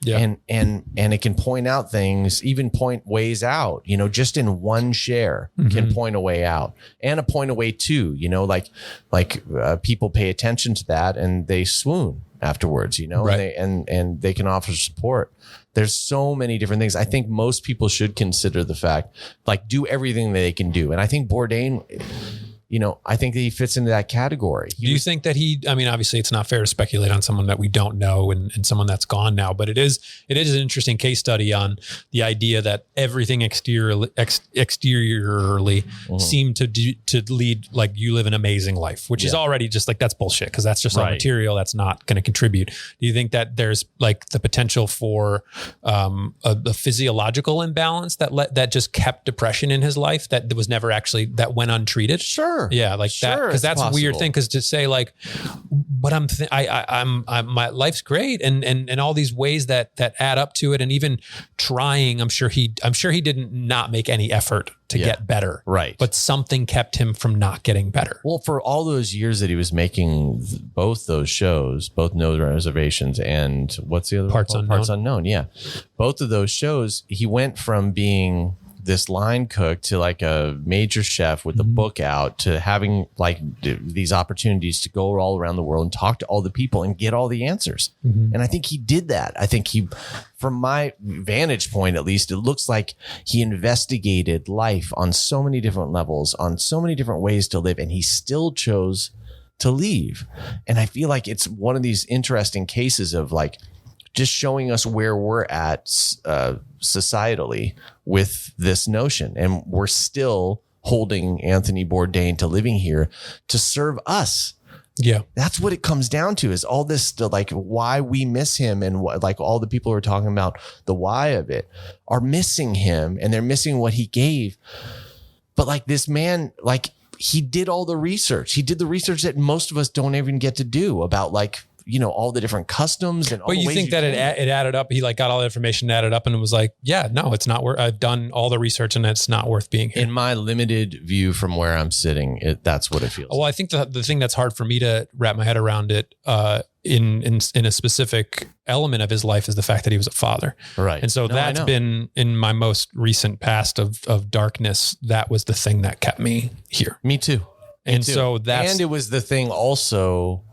Yeah. And it can point out things, even point ways out, just in one share can point a way out and a point away too, people pay attention to that and they swoon afterwards, right. and they can offer support. There's so many different things. I think most people should consider the fact, like do everything that they can do. And I think Bourdain I think that he fits into that category. Do you think that I mean, obviously it's not fair to speculate on someone that we don't know and someone that's gone now, but it is an interesting case study on the idea that everything exteriorly seemed to lead like you live an amazing life, which is already just like, that's bullshit. Cause that's just all material that's not going to contribute. Do you think that there's like the potential for a physiological imbalance that just kept depression in his life that was never actually, that went untreated? Sure. Yeah, like that, because that's a weird thing. Because to say like, but I'm my life's great, and all these ways that add up to it, and even trying, I'm sure he didn't not make any effort to get better, right? But something kept him from not getting better. Well, for all those years that he was making both those shows, both No Reservations and what's the other Parts one? Unknown. Parts Unknown, yeah. Both of those shows, he went from being this line cook to like a major chef with a book out to having like these opportunities to go all around the world and talk to all the people and get all the answers. And I think he did that. I think from my vantage point, at least, it looks like he investigated life on so many different levels, on so many different ways to live, and he still chose to leave. And I feel like it's one of these interesting cases of like, just showing us where we're at societally with this notion. And we're still holding Anthony Bourdain to living here to serve us. Yeah. That's what it comes down to, is all this to like why we miss him, and what, like all the people who are talking about the why of it are missing him, and they're missing what he gave. But like this man, like he did all the research. He did the research that most of us don't even get to do about like, all the different customs and all. But you think that it added up? He like got all the information, added up, and it was like, yeah, no, it's not worth. I've done all the research, and it's not worth being here. In my limited view from where I'm sitting, that's what it feels. Well, I think the thing that's hard for me to wrap my head around it, in a specific element of his life, is the fact that he was a father. Right. And so that's been in my most recent past of darkness. That was the thing that kept me here. Me too. So and it was the thing also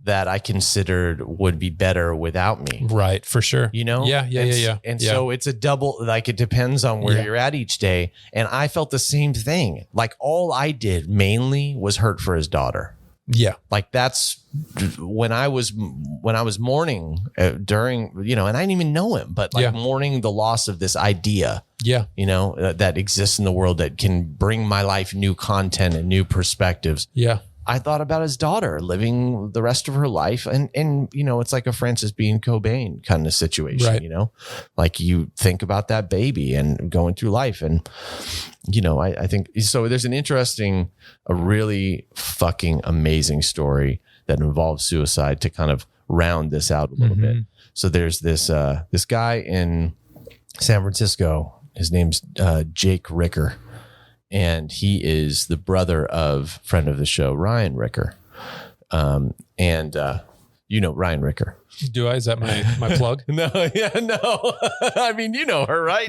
that I considered would be better without me. Right. For sure. Yeah. And so it's a double, like it depends on where you're at each day. And I felt the same thing. Like all I did mainly was hurt for his daughter. Yeah. Like that's when I was mourning during, and I didn't even know him, but like mourning the loss of this idea. Yeah. That exists in the world that can bring my life new content and new perspectives. Yeah. I thought about his daughter living the rest of her life. And it's like a Francis Bean Cobain kind of situation, right. Like you think about that baby and going through life. And, I think so. There's a really fucking amazing story that involves suicide to kind of round this out a little bit. So there's this guy in San Francisco. His name's Jake Ricker. And he is the brother of friend of the show, Ryan Ricker. Ryan Ricker. Do I? Is that my plug? No. I mean, you know her, right?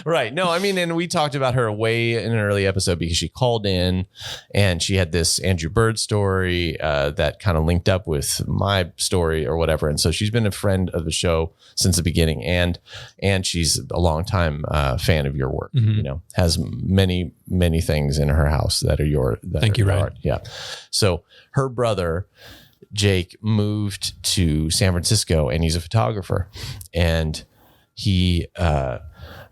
Right. No, I mean, and we talked about her way in an early episode because she called in and she had this Andrew Bird story that kind of linked up with my story or whatever. And so she's been a friend of the show since the beginning, and she's a long time fan of your work. Has many things in her house that are your. Thank you, Ryan. Yeah. So her brother Jake moved to San Francisco, and he's a photographer, and he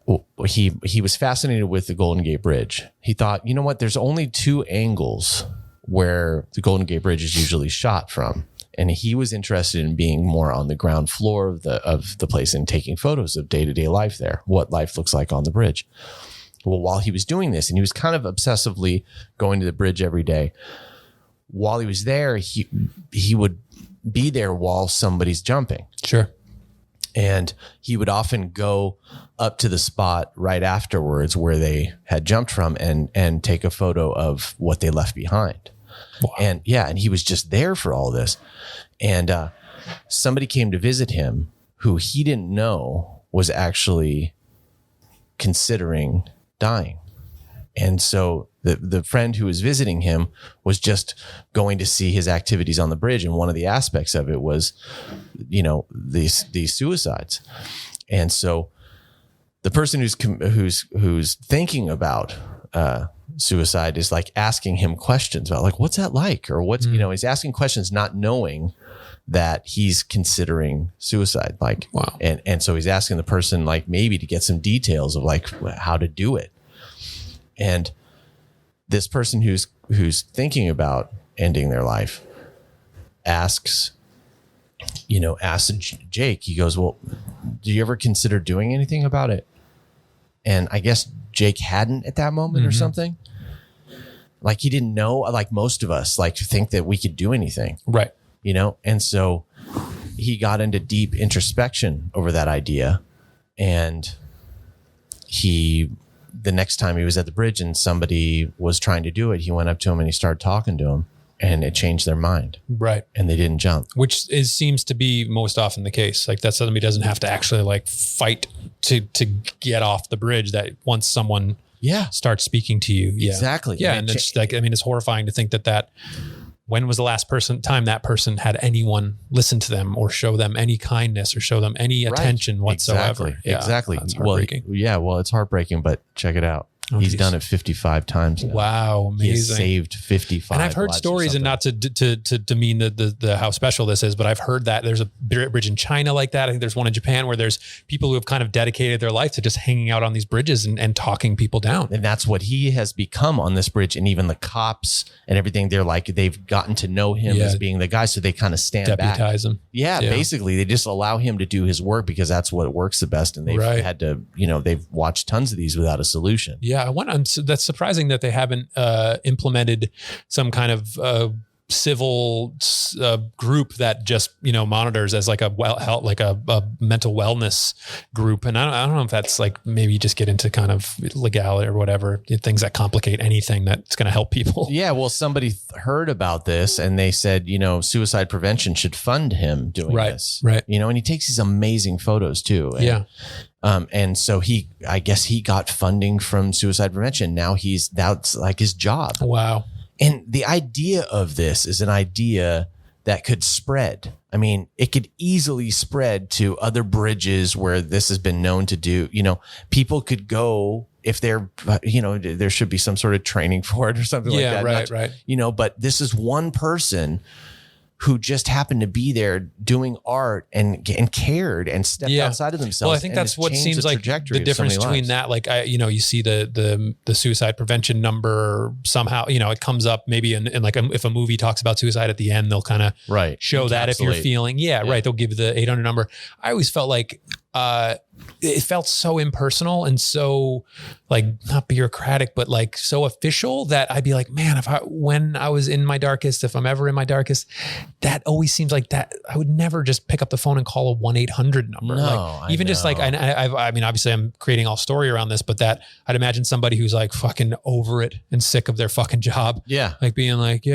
was fascinated with the Golden Gate Bridge. He thought, you know what? There's only two angles where the Golden Gate Bridge is usually shot from. And he was interested in being more on the ground floor of the place and taking photos of day-to-day life there, what life looks like on the bridge. Well, while he was doing this, and he was kind of obsessively going to the bridge every day, while he was there, he would be there while somebody's jumping. Sure. And he would often go up to the spot right afterwards where they had jumped from and take a photo of what they left behind. Wow. And he was just there for all this. And somebody came to visit him who he didn't know was actually considering dying. And so the friend who was visiting him was just going to see his activities on the bridge. And one of the aspects of it was, these suicides. And so the person who's thinking about suicide is like asking him questions about like, what's that like? Or what's, he's asking questions, not knowing that he's considering suicide. Like, wow. And so he's asking the person like maybe to get some details of like how to do it. And this person who's thinking about ending their life asks Jake, he goes, well, do you ever consider doing anything about it? And I guess Jake hadn't at that moment or something. Like he didn't know, like most of us like think that we could do anything. Right. And so he got into deep introspection over that idea. And the next time he was at the bridge and somebody was trying to do it, he went up to him and he started talking to him. And it changed their mind. Right. And they didn't jump. Which seems to be most often the case. Like that somebody doesn't have to actually like fight to get off the bridge, that once someone starts speaking to you. Yeah. Exactly. Yeah. And it's like, it's horrifying to think that when was the last time that person had anyone listen to them or show them any kindness or show them any attention whatsoever. Exactly. Yeah, exactly. That's heartbreaking. Well, it's heartbreaking, but check it out. He's done it 55 times now. Wow, amazing. He's saved 55. And I've heard stories, and not to demean the how special this is, but I've heard that there's a bridge in China like that. I think there's one in Japan where there's people who have kind of dedicated their life to just hanging out on these bridges and talking people down. And that's what he has become on this bridge. And even the cops and everything, they've gotten to know him as being the guy. So they kind of stand deputize back. Him. Yeah, basically they just allow him to do his work because that's what works the best. And they've had to, they've watched tons of these without a solution. Yeah. That's surprising that they haven't implemented some kind of civil group that just monitors as like a mental wellness group. And I don't know if that's like maybe just get into kind of legality or whatever, things that complicate anything that's going to help people. Yeah, well, somebody heard about this and they said suicide prevention should fund him doing this. Right. And he takes these amazing photos too. And, and so I guess he got funding from suicide prevention. Now that's like his job. Wow. And the idea of this is an idea that could spread. I mean, it could easily spread to other bridges where this has been known to do. People could go if they're, there should be some sort of training for it or something like that. Right. But this is one person who just happened to be there doing art and cared and stepped outside of themselves. Well, I think that's what seems like the difference between that. Like you see the suicide prevention number somehow, it comes up maybe in like if a movie talks about suicide at the end, they'll kind of show that if you're feeling, right. They'll give the 800 number. I always felt like, it felt so impersonal and so like not bureaucratic, but like so official that I'd be like, man, when I was in my darkest, if I'm ever in my darkest, that always seems like that I would never just pick up the phone and call a 1-800 number. No, like even just like, I mean, obviously I'm creating all story around this, but that I'd imagine somebody who's like fucking over it and sick of their fucking job. Yeah. Like being like,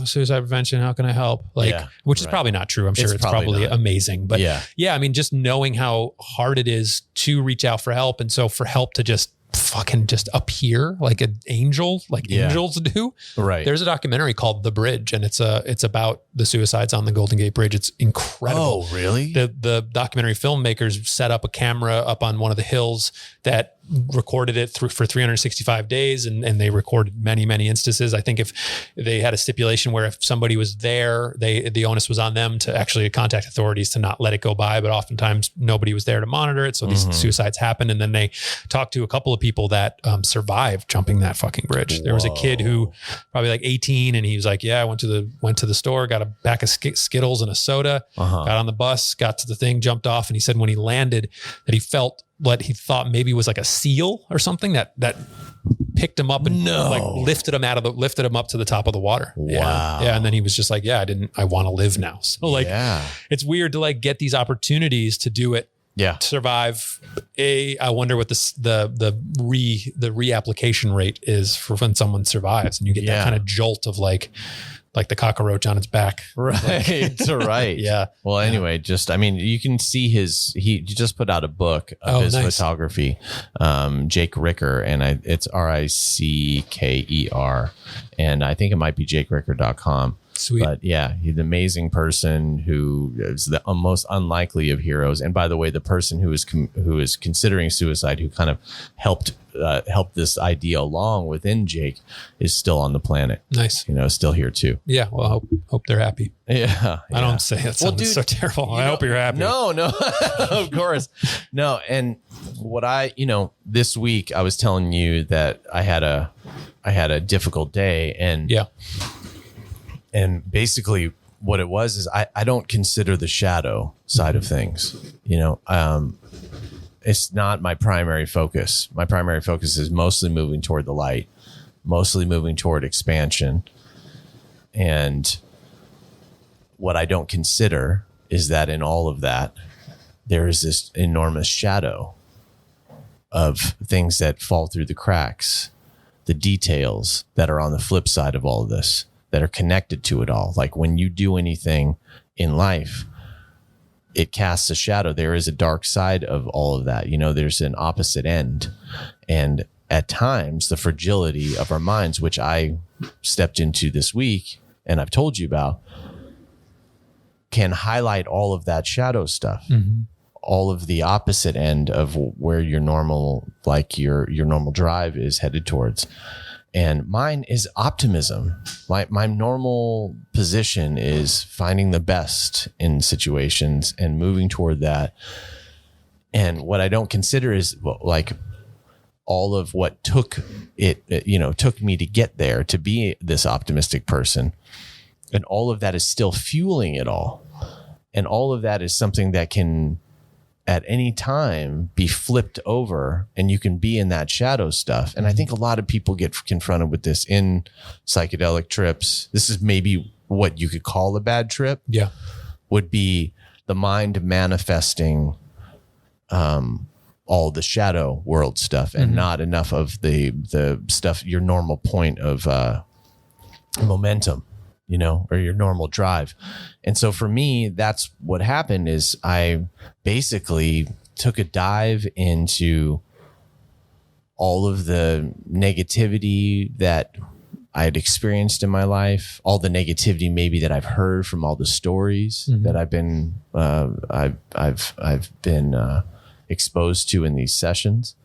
suicide prevention, how can I help? Like, which is probably not true. I'm sure it's probably amazing, but I mean, just knowing how hard it is to reach out for help. And so for help to just fucking just appear like an angel, like angels do. Right. There's a documentary called The Bridge, and it's about the suicides on the Golden Gate Bridge. It's incredible. Oh, really? The documentary filmmakers set up a camera up on one of the hills that recorded it for 365 days. And they recorded many, many instances. I think if they had a stipulation where if somebody was there, the onus was on them to actually contact authorities to not let it go by. But oftentimes nobody was there to monitor it. So these suicides happened. And then they talked to a couple of people that survived jumping that fucking bridge. There was a kid who probably like 18 and he was like, I went to the store, got a pack of Skittles and a soda, got on the bus, got to the thing, jumped off. And he said when he landed that he felt what he thought maybe was like a seal or something that picked him up and like lifted him up to the top of the water. Wow. Yeah. And then he was just like, I want to live now. So like, it's weird to like get these opportunities to do it. Yeah. To survive. I wonder what the reapplication rate is for when someone survives and you get that kind of jolt of like the cockroach on its back. Right. Right. Yeah. Well, anyway, you can see he just put out a book of his photography, Jake Ricker, and it's Ricker. And I think it might be jakericker.com. Sweet. But yeah, he's an amazing person who is the most unlikely of heroes. And by the way, the person who is considering suicide, who kind of helped helped this idea along within Jake is still on the planet. Nice. Still here too. Yeah. Well, hope they're happy. Yeah. I don't say that sounds so terrible. I hope you're happy. No, of course. No. And what this week I was telling you that I had a difficult day, and and basically what it was is I don't consider the shadow side of things, it's not my primary focus. My primary focus is mostly moving toward the light, mostly moving toward expansion. And what I don't consider is that in all of that, there is this enormous shadow of things that fall through the cracks, the details that are on the flip side of all of this, that are connected to it all. Like when you do anything in life, it casts a shadow. There is a dark side of all of that. There's an opposite end. And at times, the fragility of our minds, which I stepped into this week and I've told you about, can highlight all of that shadow stuff. Mm-hmm. All of the opposite end of where your normal drive is headed towards. And mine is optimism. My normal position is finding the best in situations and moving toward that. And what I don't consider is all of what took me to get there, to be this optimistic person. And all of that is still fueling it all. And all of that is something that can at any time be flipped over, and you can be in that shadow stuff. And I think a lot of people get confronted with this in psychedelic trips. This is maybe what you could call a bad trip. Yeah. Would be the mind manifesting all the shadow world stuff and not enough of the stuff, your normal point of momentum, or your normal drive. And so for me, that's what happened is I basically took a dive into all of the negativity that I had experienced in my life, all the negativity maybe that I've heard from all the stories that I've been exposed to in these sessions.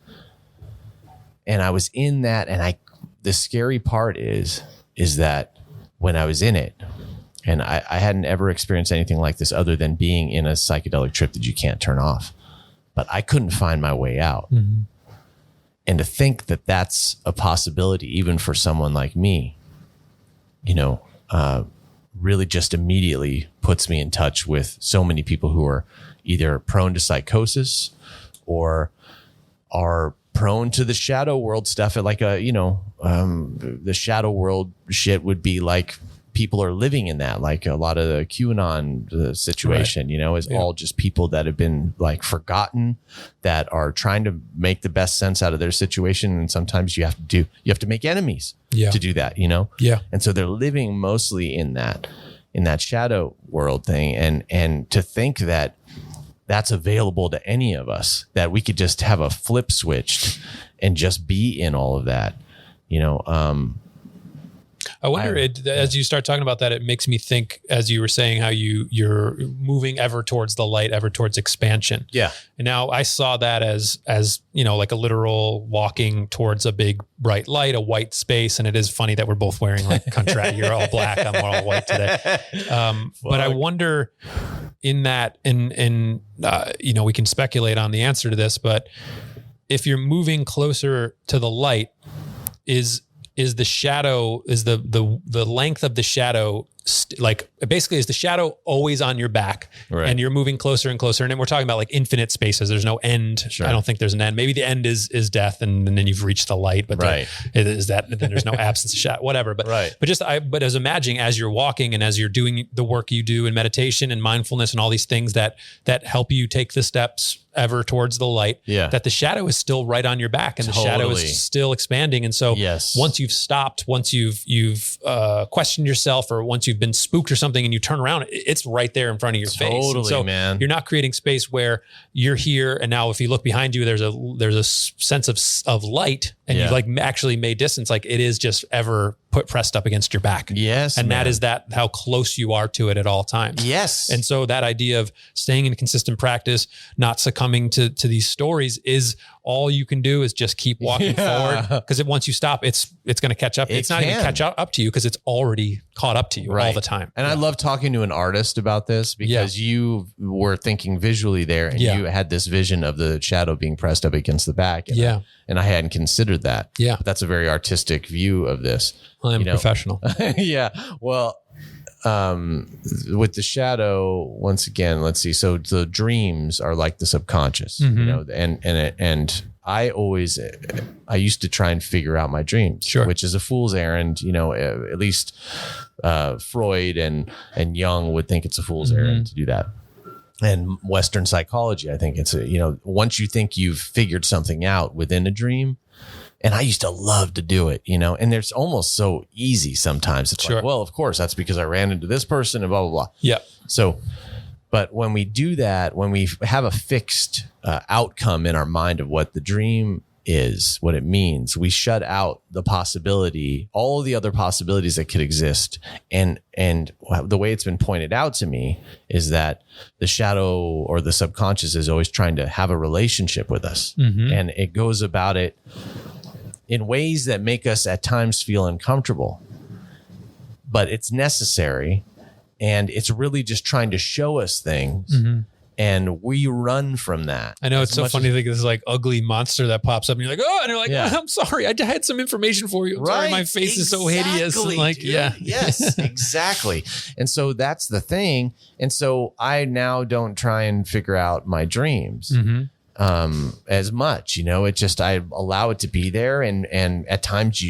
And I was in that, and the scary part is that when I was in it, and I hadn't ever experienced anything like this other than being in a psychedelic trip that you can't turn off, but I couldn't find my way out. Mm-hmm. And to think that that's a possibility, even for someone like me, really just immediately puts me in touch with so many people who are either prone to psychosis or are prone to the shadow world stuff. The shadow world shit would be like people are living in that, like a lot of the QAnon situation, is all just people that have been forgotten, that are trying to make the best sense out of their situation. And sometimes you have to make enemies to do that, Yeah. And so they're living mostly in that shadow world thing. And to think that that's available to any of us, that we could just have a flip switched and just be in all of that, I wonder, as you start talking about that, it makes me think, as you were saying, how you're moving ever towards the light, ever towards expansion. Yeah. And now I saw that as like a literal walking towards a big bright light, a white space. And it is funny that we're both wearing contrast. You're all black, I'm all white today. But I wonder in that, and we can speculate on the answer to this, but if you're moving closer to the light, is the shadow, is the length of the shadow, basically is the shadow always on your back, right, and you're moving closer and closer? And then we're talking about infinite spaces. There's no end. Sure. I don't think there's an end. Maybe the end is death, and then you've reached the light, but right. Then there's no absence of shadow, whatever. But right. but as imagining, as you're walking and as you're doing the work you do in meditation and mindfulness and all these things that help you take the steps ever towards the light, that the shadow is still right on your back, and the shadow is still expanding. And so once you've stopped, once you've questioned yourself, or once you've been spooked or something and you turn around, it's right there in front of your face. And so man. You're not creating space where you're here, and now if you look behind you, there's a sense of light, and you've actually made distance. It is just ever put pressed up against your back. Yes. And man. that how close you are to it at all times. Yes. And so that idea of staying in consistent practice, not succumbing to these stories, is all you can do is just keep walking forward. Because once you stop, it's going to catch up. It's not even catch up to you because it's already caught up to you all the time. And I love talking to an artist about this because you were thinking visually there, and you had this vision of the shadow being pressed up against the back. And and I hadn't considered that. Yeah. But that's a very artistic view of this. I'm a professional. Yeah. Well, with the shadow, once again, let's see. So the dreams are like the subconscious, you know, and I used to try and figure out my dreams, which is a fool's errand, you know, at least Freud and Jung would think it's a fool's errand to do that. And Western psychology, I think it's once you think you've figured something out within a dream, and I used to love to do it, you know, and there's almost so easy sometimes. It's like, well, of course, that's because I ran into this person and blah, blah, blah. Yeah. So, but when we do that, when we have a fixed outcome in our mind of what the dream is, what it means, we shut out the possibility, all of the other possibilities that could exist. And the way it's been pointed out to me is that the shadow or the subconscious is always trying to have a relationship with us. And it goes about it in ways that make us at times feel uncomfortable, but it's necessary. And it's really just trying to show us things. And we run from that. I know it's so funny to think of this like ugly monster that pops up and you're like, oh, and you're like, oh, I'm sorry. I had some information for you. I'm sorry, my face is so hideous. And like, dude. Yes, exactly. And so that's the thing. And so I now don't try and figure out my dreams as much, you know, it just, I allow it to be there. And at times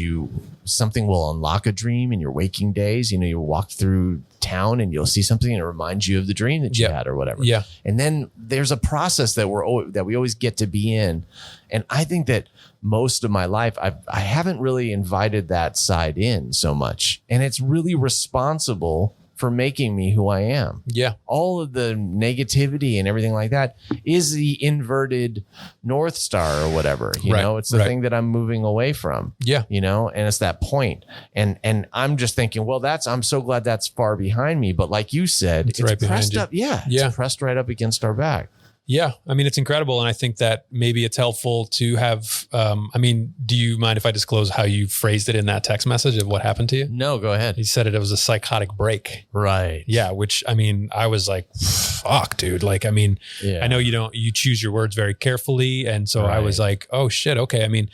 something will unlock a dream in your waking days. You know, you walk through town and you'll see something and it reminds you of the dream that you had or whatever. Yeah. And then there's a process that we always get to be in. And I think that most of my life, I haven't really invited that side in so much. And it's really responsible for making me who I am. Yeah. All of the negativity and everything like that is the inverted North Star or whatever, you know, it's the thing that I'm moving away from. Yeah. You know, and it's that point. And I'm just thinking, well, I'm so glad that's far behind me. But like you said, it's right pressed up. Yeah. It's pressed right up against our back. Yeah. I mean, it's incredible. And I think that maybe it's helpful to have, do you mind if I disclose how you phrased it in that text message of what happened to you? No, go ahead. You said it was a psychotic break. Right. Yeah. Which, I mean, I was like, fuck, dude. Like, I mean, I know you choose your words very carefully. And so I was like, oh shit. Okay. I mean,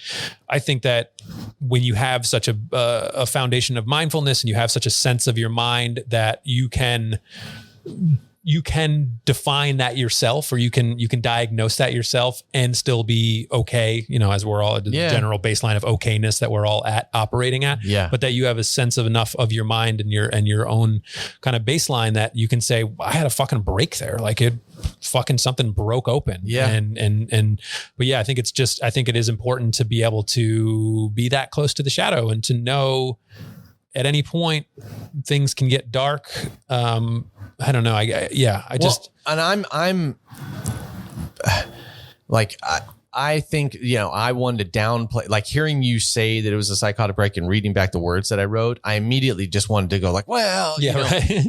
I think that when you have such a foundation of mindfulness and you have such a sense of your mind that you can define that yourself, or you can diagnose that yourself and still be okay, you know, as we're all at the general baseline of okayness that we're all operating at. Yeah. But that you have a sense of enough of your mind and your own kind of baseline that you can say, I had a fucking break there. Like something broke open. Yeah. But yeah, I think it is important to be able to be that close to the shadow and to know at any point things can get dark. I don't know. I'm like, I think, you know, I wanted to downplay, like hearing you say that it was a psychotic break and reading back the words that I wrote, I immediately just wanted to go like, well,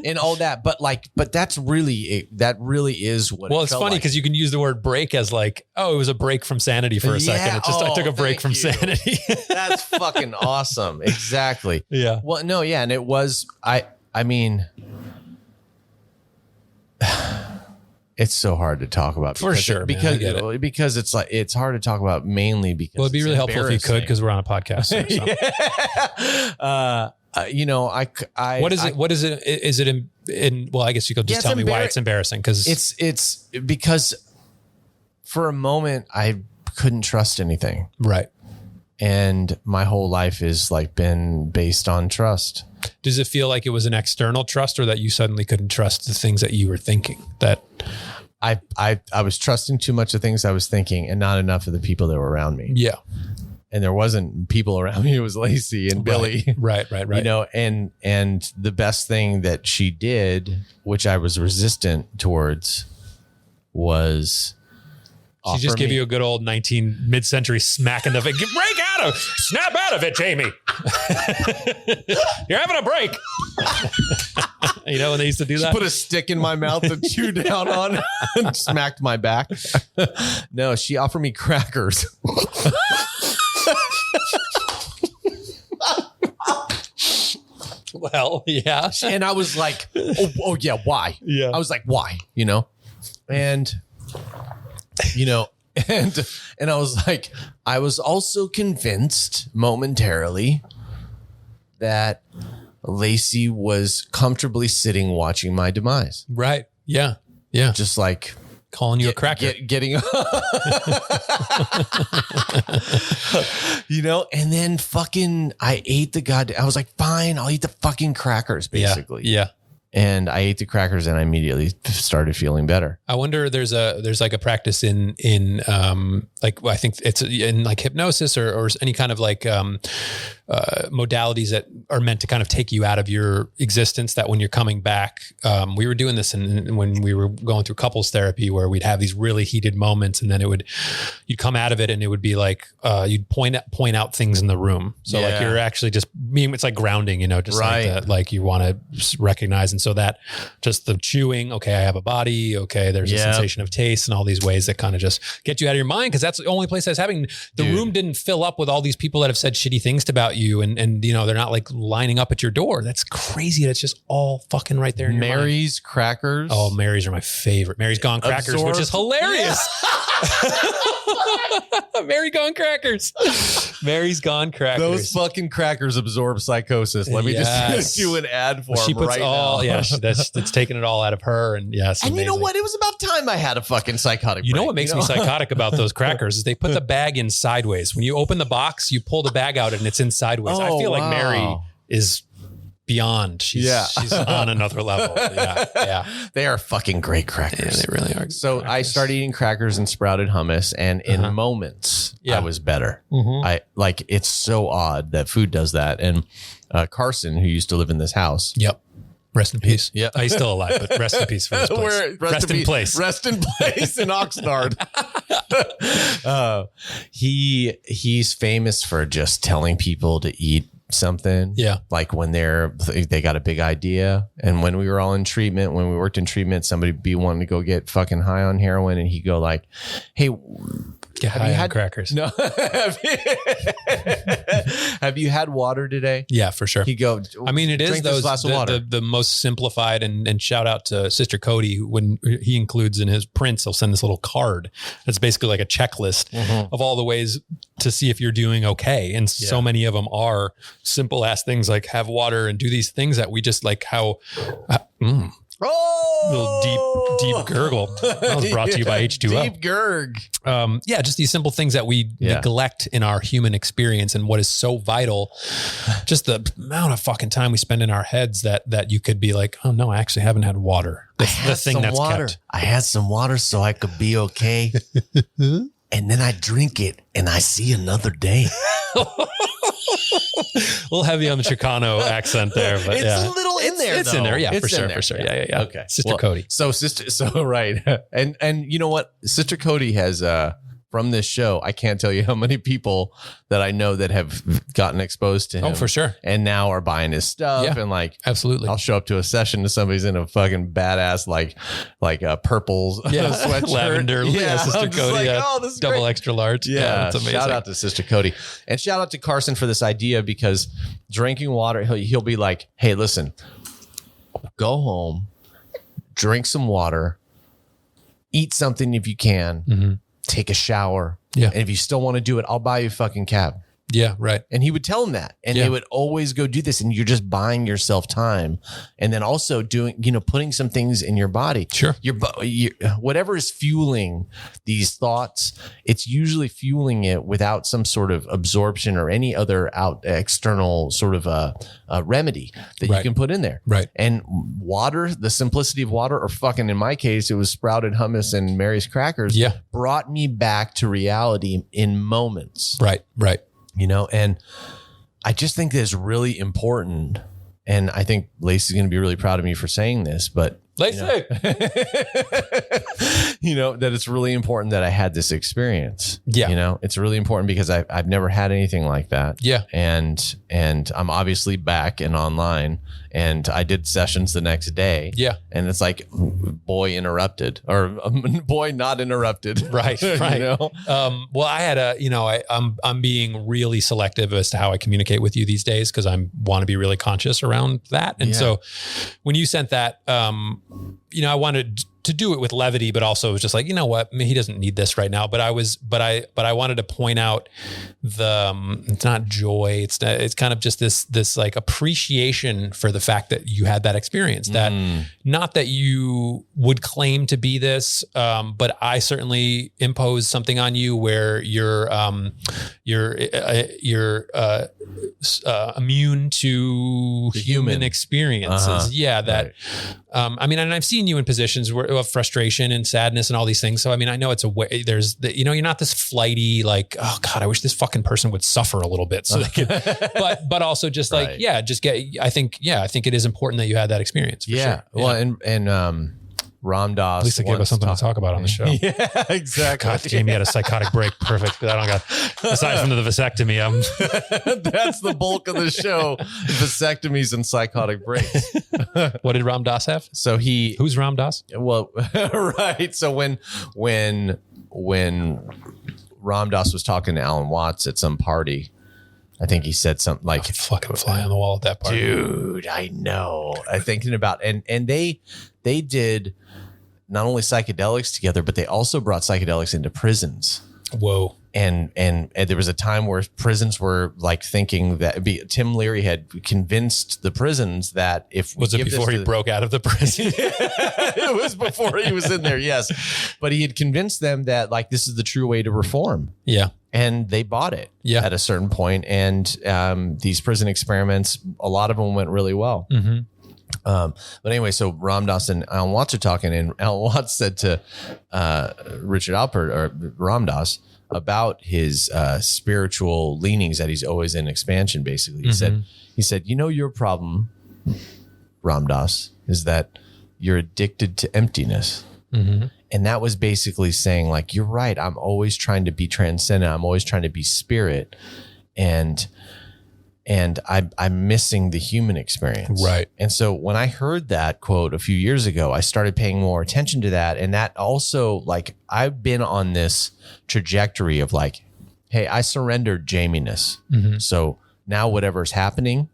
and all that. But that's really, that really is what. Well, it's funny because you can use the word break as like, oh, it was a break from sanity for a second. It's just, I took a break from sanity. That's fucking awesome. Exactly. Yeah. Well, no, yeah. And it was, I mean, it's so hard to talk about because it's like, it's hard to talk about mainly because it'd be really helpful if you could, because we're on a podcast. So. You know, what is it? Is it in well, I guess you could just tell me why it's embarrassing. Cause it's because for a moment I couldn't trust anything. Right. And my whole life is like been based on trust. Does it feel like it was an external trust, or that you suddenly couldn't trust the things that you were thinking? That I was trusting too much of things I was thinking and not enough of the people that were around me. Yeah. And there wasn't people around me. It was Lacey and Billy. Right. You know, and the best thing that she did, which I was resistant towards, was She just give you a good old mid-century smack in the face. Snap out of it, Jamie. You're having a break. You know when they used to do that? She put a stick in my mouth to chew down on and smacked my back. No, she offered me crackers. Well, yeah. And I was like, oh yeah, why? Yeah. I was like, why? You know? And, you know, and I was like, I was also convinced momentarily that Lacey was comfortably sitting watching my demise. Right. Yeah. Yeah. Just like calling you a cracker. Getting, you know, and then fucking, I ate I was like, fine, I'll eat the fucking crackers, basically. Yeah. And I ate the crackers and I immediately started feeling better. I wonder there's like a practice in like, I think it's in like hypnosis or any kind of like modalities that are meant to kind of take you out of your existence, that when you're coming back, we were doing this when we were going through couples therapy, where we'd have these really heated moments, and then you'd come out of it and it would be like, you'd point out things in the room. So like you're actually just, it's like grounding, you know, just like that, like you want to recognize. And so that just the chewing, okay, I have a body. Okay. There's a sensation of taste and all these ways that kind of just get you out of your mind. Cause that's the only place that's having the room didn't fill up with all these people that have said shitty things about you. And you know, they're not like lining up at your door. That's crazy. That's just all fucking right there in your Mary's mind. crackers. Oh, Mary's are my favorite. Mary's Gone Crackers, which is hilarious. Yeah. Mary Gone Crackers. Mary's Gone Crackers. Those fucking crackers absorb psychosis. Let me just do an ad for them right now. Yeah, that's taking it all out of her. And yes, and you know what? It was about time I had a fucking psychotic break. You know what makes me psychotic about those crackers is they put the bag in sideways. When you open the box, you pull the bag out and it's in sideways. I feel like Mary is beyond. She's on another level. Yeah. They are fucking great crackers. Yeah, they really are. So crackers. I started eating crackers and sprouted hummus, and in moments I was better. I like, it's so odd that food does that. And Carson, who used to live in this house. Yep. Rest in peace. Yeah. He's still alive, but rest in peace for this place. Rest in place. Rest in place in Oxnard. He's famous for just telling people to eat something. Yeah. Like when they got a big idea. And when we were all in treatment, when we worked in treatment, somebody be wanting to go get fucking high on heroin, and he'd go like, hey, get high on crackers. No. Have you had water today? Yeah, for sure. He'd go, I mean, it is the most simplified, and shout out to Sister Cody when he includes in his prints, he'll send this little card. It's basically like a checklist of all the ways to see if you're doing okay. And so many of them are simple ass things like have water and do these things that we just like little deep gurgle. That was brought to you by H2O. Deep gurg. Just these simple things that we neglect in our human experience, and what is so vital, just the amount of fucking time we spend in our heads that you could be like, oh no, I actually haven't had water. The thing that's water. Kept. I had some water so I could be okay. And then I drink it and I see another day. A little heavy on the Chicano accent there, but it's a little in there. It's in there, yeah, for sure. Yeah. Okay, Sister Cody. Right, and you know what, Sister Cody has from this show, I can't tell you how many people that I know that have gotten exposed to him. Oh, for sure. And now are buying his stuff. And like, absolutely. I'll show up to a session and somebody's in a fucking badass, like a purple sweatshirt. Lavender. Yeah. Sister Cody. Like, this is double great. Extra large. Yeah. That's amazing. Shout out to Sister Cody, and shout out to Carson for this idea, because drinking water, he'll be like, hey, listen, go home, drink some water, eat something if you can, take a shower. Yeah. And if you still want to do it, I'll buy you a fucking cab. Yeah, right. And he would tell him that. And they would always go do this. And you're just buying yourself time. And then also doing, putting some things in your body. Sure. Whatever is fueling these thoughts, it's usually fueling it without some sort of absorption or any other external sort of a remedy that you can put in there. Right. And water, the simplicity of water, or fucking, in my case, it was sprouted hummus and Mary's crackers, brought me back to reality in moments. Right. And I just think that it's really important. And I think Lacey's going to be really proud of me for saying this, but LASIK. That it's really important that I had this experience. Yeah. It's really important because I've never had anything like that. Yeah. And I'm obviously back and online, and I did sessions the next day. Yeah. And it's like boy interrupted or boy not interrupted. Right. Well, I had I'm being really selective as to how I communicate with you these days because I want to be really conscious around that. And so when you sent that, I wanted to do it with levity, but also it was just like, you know what, I mean, he doesn't need this right now. But I wanted to point out it's not joy. It's kind of just this like appreciation for the fact that you had that experience, that not that you would claim to be this, but I certainly imposed something on you where you're immune to human experiences. Right. I mean, and I've seen you in positions of frustration and sadness and all these things. So, I mean, I know it's a way, you're not this flighty, like, oh God, I wish this fucking person would suffer a little bit so they could, but also just like, I think it is important that you had that experience. For sure. Well, and Ram Dass. At least it gave us something to talk about on the show. Yeah, exactly. God, Jamie had a psychotic break. Perfect. I don't got, aside from the vasectomy, that's the bulk of the show. Vasectomies and psychotic breaks. What did Ram Dass have? So who's Ram Dass? Well, right. So when Ram Dass was talking to Alan Watts at some party, I think he said something like, fucking fly on the wall at that party. Dude, I know. I'm thinking about, and they did not only psychedelics together, but they also brought psychedelics into prisons. Whoa. And there was a time where prisons were like thinking that Tim Leary had convinced the prisons that if we was it before he broke out of the prison? It was before he was in there. Yes. But he had convinced them that like, this is the true way to reform. Yeah. And they bought it at a certain point. And these prison experiments, a lot of them went really well. Mm-hmm. But anyway, so Ram Dass and Alan Watts are talking, and Alan Watts said to Richard Alpert or Ram Dass about his spiritual leanings that he's always in expansion. Basically, he said, your problem, Ram Dass, is that you're addicted to emptiness. Mm-hmm. And that was basically saying, like, you're right. I'm always trying to be transcendent. I'm always trying to be spirit, and I'm missing the human experience. Right. And so when I heard that quote a few years ago, I started paying more attention to that. And that also, like, I've been on this trajectory of like, hey, I surrendered Jamie-ness. Mm-hmm. So now whatever's happening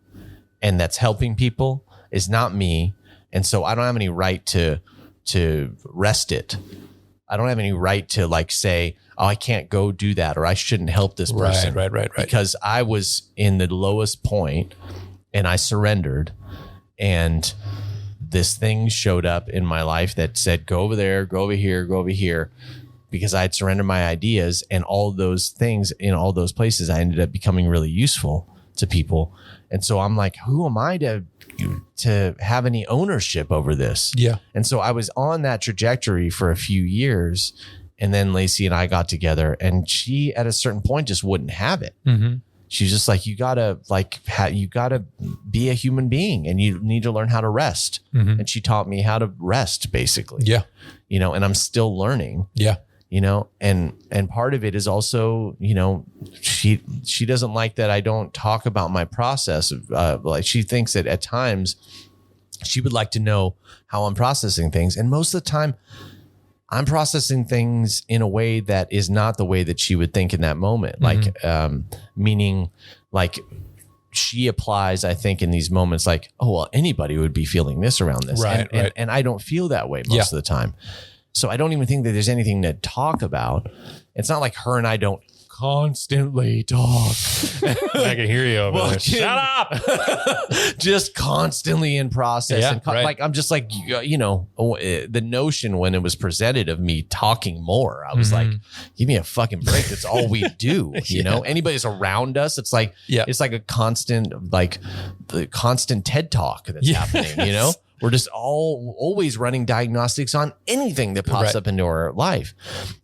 and that's helping people is not me. And so I don't have any right to rest it. I don't have any right to like say, oh, I can't go do that, or I shouldn't help this person. Right. Because I was in the lowest point and I surrendered, and this thing showed up in my life that said, go over there, go over here, go over here, because I had surrendered my ideas, and all those things in all those places, I ended up becoming really useful to people. And so I'm like, who am I to have any ownership over this? Yeah. And so I was on that trajectory for a few years. And then Lacey and I got together, and she at a certain point just wouldn't have it. Mm-hmm. She's just like, you gotta be a human being, and you need to learn how to rest. Mm-hmm. And she taught me how to rest, basically. Yeah. And I'm still learning. Yeah. And part of it is also, she doesn't like that I don't talk about my process. Like, she thinks that at times she would like to know how I'm processing things. And most of the time I'm processing things in a way that is not the way that she would think in that moment. Mm-hmm. Like, meaning like she applies, I think, in these moments like, oh, well, anybody would be feeling this around this. Right. And I don't feel that way most of the time. So I don't even think that there's anything to talk about. It's not like her and I don't constantly talk. I can hear you over there. Shut up. Just constantly in process. Yeah, And right. like, I'm just like, the notion when it was presented of me talking more, I was like, give me a fucking break. That's all we do. Anybody that's around us, it's like, it's like a constant, like the constant TED talk that's happening, We're just always running diagnostics on anything that pops up into our life.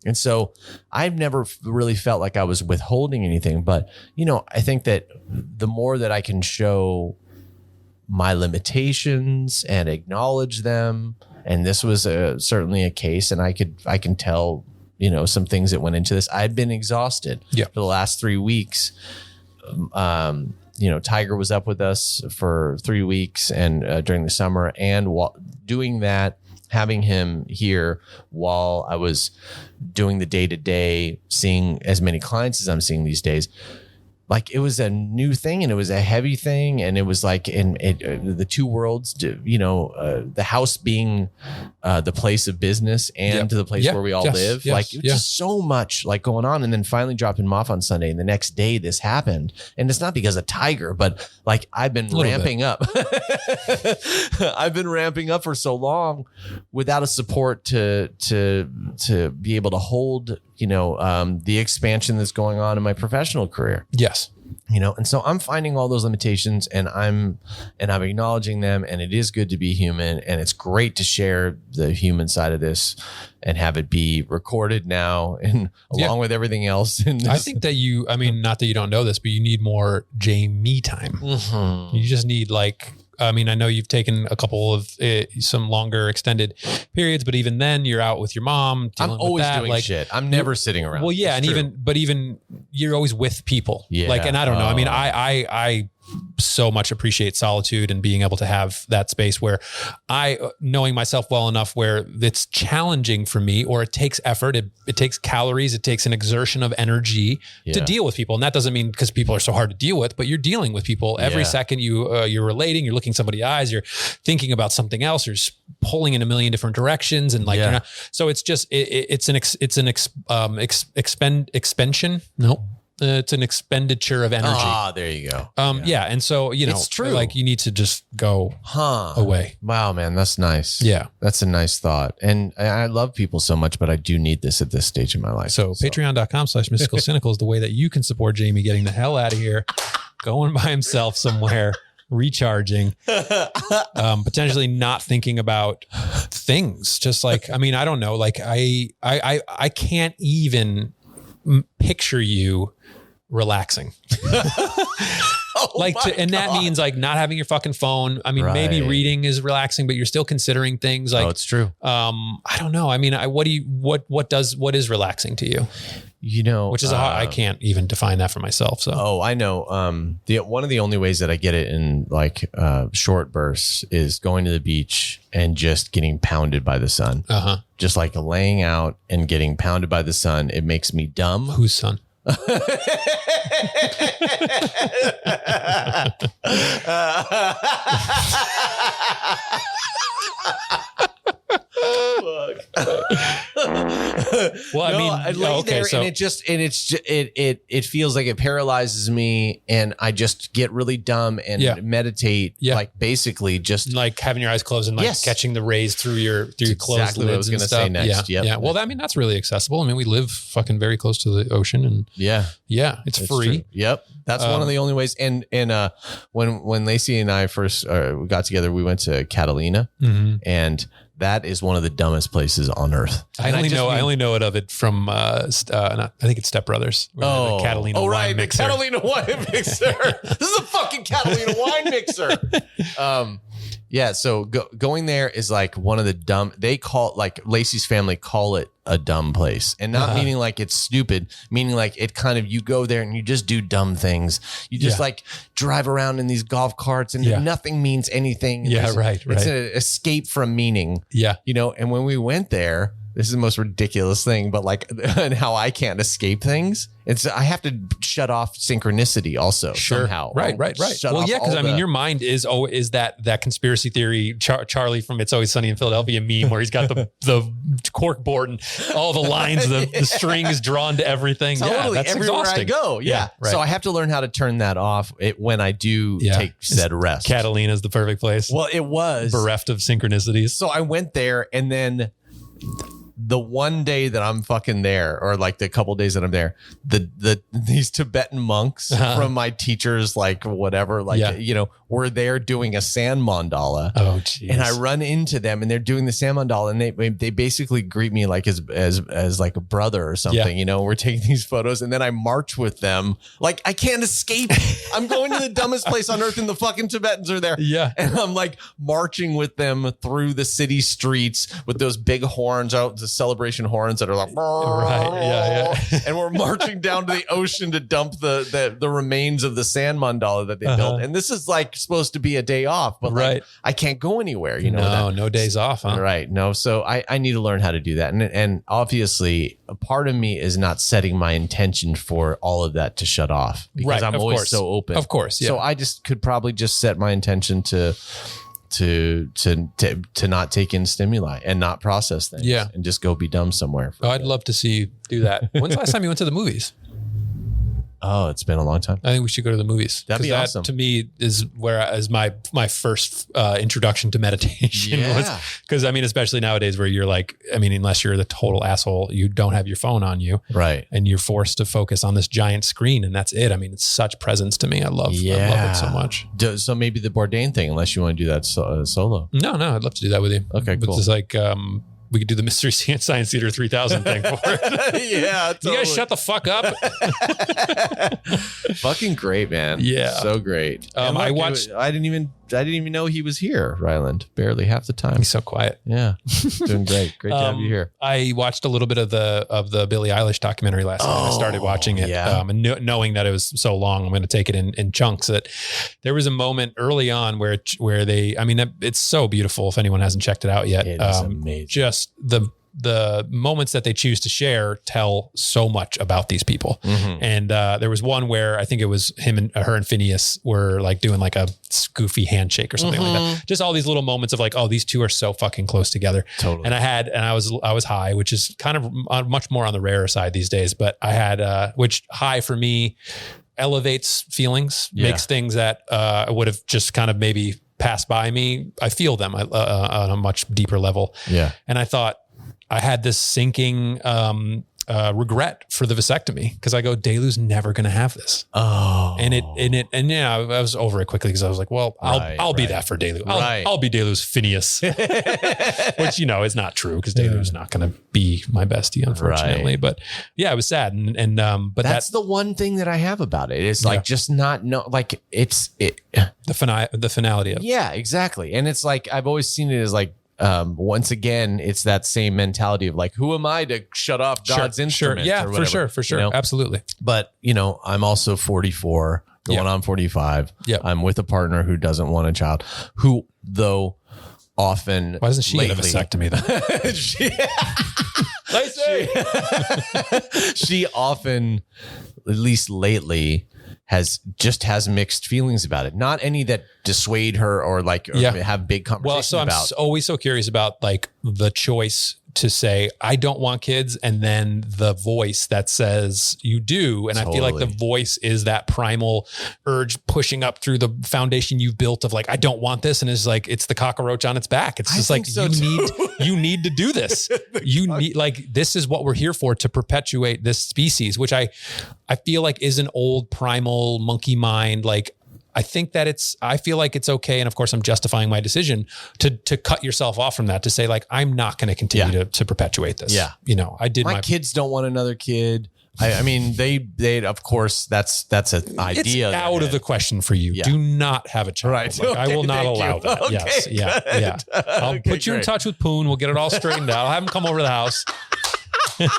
And so I've never really felt like I was withholding anything. But, I think that the more that I can show my limitations and acknowledge them And this was certainly a case. And I can tell, some things that went into this. I'd been exhausted for the last 3 weeks. Tiger was up with us for 3 weeks and during the summer, and doing that, having him here while I was doing the day-to-day, seeing as many clients as I'm seeing these days, like it was a new thing and it was a heavy thing. And it was like the two worlds, the house being the place of business and to the place where we all live. Like it was just so much like going on. And then finally dropping him off on Sunday. And the next day this happened. And it's not because of Tiger, but like I've been ramping up. I've been ramping up for so long without a support to be able to hold the expansion that's going on in my professional career. Yes. And so I'm finding all those limitations and I'm acknowledging them, and it is good to be human, and it's great to share the human side of this and have it be recorded now and along with everything else. I think that not that you don't know this, but you need more Jamie time. Mm-hmm. You just need I know you've taken a couple of some longer extended periods, but even then you're out with your mom. I'm always doing shit. I'm never sitting around. Well, yeah. It's and true. even you're always with people. Yeah. And I don't know. I so much appreciate solitude and being able to have that space where knowing myself well enough where it's challenging for me, or it takes effort. It takes calories. It takes an exertion of energy to deal with people. And that doesn't mean because people are so hard to deal with, but you're dealing with people every second. You're relating, you're looking somebody in the eyes, you're thinking about something else, you're pulling in a million different directions. And so it's just, it's an expansion. No. It's an expenditure of energy. Ah, there you go. And so, it's true. Like you need to just go away. Wow, man, that's nice. Yeah. That's a nice thought. And I love people so much, but I do need this at this stage in my life. So patreon.com/mysticalcynical is the way that you can support Jamie getting the hell out of here, going by himself somewhere, recharging, potentially not thinking about things. Just like, I don't know. Like I can't even picture you relaxing. That means like not having your fucking phone. Maybe reading is relaxing, but you're still considering things like, it's true. I don't know. What is relaxing to you? Which is I can't even define that for myself. So, I know. One of the only ways that I get it in short bursts is going to the beach and just getting pounded by the sun. Just like laying out and getting pounded by the sun. It makes me dumb. Whose son? I lay there and it feels like it paralyzes me, and I just get really dumb and meditate, like basically just like having your eyes closed and catching the rays through your closed exactly lids. What I was going to say next. Yeah. Well, that's really accessible. We live fucking very close to the ocean, and it's free. True. Yep. That's one of the only ways. And when Lacey and I first got together, we went to Catalina, and that is one of the dumbest places on earth. I only know it from I think it's Step Brothers. The Catalina wine mixer. The Catalina wine mixer. This is a fucking Catalina wine mixer. So going there is like one of the dumb. They call Lacey's family call it a dumb place, and not meaning like it's stupid, meaning like it kind of, you go there and you just do dumb things. You just like drive around in these golf carts and nothing means anything. Right. It's an escape from meaning. Yeah. And when we went there, this is the most ridiculous thing, but and how I can't escape things. I have to shut off synchronicity also somehow. Right. Because your mind is that conspiracy theory Charlie from It's Always Sunny in Philadelphia meme where he's got the cork board and all the lines, the strings drawn to everything. Totally, that's everywhere exhausting. I go. Yeah. So I have to learn how to turn that off when I do take said rest. Catalina's the perfect place. Well, it was bereft of synchronicities. So I went there, and then the one day that I'm fucking there, or like the couple days that I'm there, these Tibetan monks from my teachers, like whatever, like, you know, were there doing a sand mandala. Oh, geez. And I run into them and they're doing the sand mandala, and they basically greet me like as like a brother or something, you know, we're taking these photos, and then I march with them. Like, I can't escape. I'm going to the dumbest place on earth, and the fucking Tibetans are there. Yeah. And I'm like marching with them through the city streets with those big horns out, the celebration horns that are like, right. Yeah. And we're marching down to the ocean to dump the remains of the sand mandala that they built. And this is like supposed to be a day off, but like, I can't go anywhere, you know? No days off, huh? Right. No. So I need to learn how to do that. And obviously a part of me is not setting my intention for all of that to shut off, because I'm always so open. Of course. Yeah. So I just could probably just set my intention to not take in stimuli and not process things. Yeah. And just go be dumb somewhere. I'd love to see you do that. When's the last time you went to the movies? Oh, it's been a long time. I think we should go to the movies. That'd be awesome. To me is my first introduction to meditation was, because I mean, especially nowadays where you're like, I mean, unless you're the total asshole, you don't have your phone on you. Right. And you're forced to focus on this giant screen, and that's it. I mean, it's such presence to me. I love it so much. So maybe the Bourdain thing, unless you want to do that solo. No, I'd love to do that with you. Okay, cool. It's like, we could do the Mystery Science Theater 3000 thing for it. Yeah, totally. You guys shut the fuck up. Fucking great, man. Yeah, so great. Look, I watched. I didn't even know he was here, Ryland. Barely half the time. He's so quiet. Yeah, doing great. Great to have you here. I watched a little bit of the Billie Eilish documentary last night. I started watching it, and knowing that it was so long, I'm going to take it in chunks. That there was a moment early on where they, I mean, it's so beautiful. If anyone hasn't checked it out yet, it is amazing. Just the moments that they choose to share tell so much about these people. And there was one where I think it was her and Phineas were like doing like a goofy handshake or something like that. Just all these little moments of like, oh, these two are so fucking close together. Totally. And I was high, which is kind of much more on the rarer side these days, but I had, which high for me elevates feelings, makes things that would have just kind of maybe passed by me. I feel them on a much deeper level. Yeah. And I thought, I had this sinking regret for the vasectomy, because I go, Delu's never going to have this. Oh, and yeah, I was over it quickly because I was like, well, I'll be that for Delu. I'll be Delu's Phineas, which, you know, is not true, because Delu's not going to be my bestie, unfortunately. Right. But yeah, it was sad. But that's the one thing that I have about it. It's like, just not like the finality of it. Yeah, exactly. And it's like, I've always seen it as like, once again, it's that same mentality of like, who am I to shut off God's instrument? Yeah, for sure. You know? Absolutely. But, you know, I'm also 44, going on 45. Yeah. I'm with a partner who doesn't want a child, who though often. Why doesn't she get a vasectomy then? she often, at least lately, has mixed feelings about it. Not any that dissuade her or like have big conversations about. Well, so I'm always so curious about like the choice to say, I don't want kids, and then the voice that says you do. And I feel like the voice is that primal urge pushing up through the foundation you've built of like, I don't want this. And it's like, it's the cockroach on its back. It's just like, you need to do this. You need, like, this is what we're here for, to perpetuate this species, which I feel like is an old primal monkey mind. Like, I think that I feel like it's okay. And of course I'm justifying my decision to cut yourself off from that, to say like, I'm not going to continue to perpetuate this. Yeah. You know, my kids don't want another kid. I mean, they, of course, that's an idea. It's out of the question for you. Yeah. Do not have a child. Right. Like, I will not allow that. Okay, yes. Good. Yeah. I'll put you in touch with Poon. We'll get it all straightened out. I'll have him come over to the house.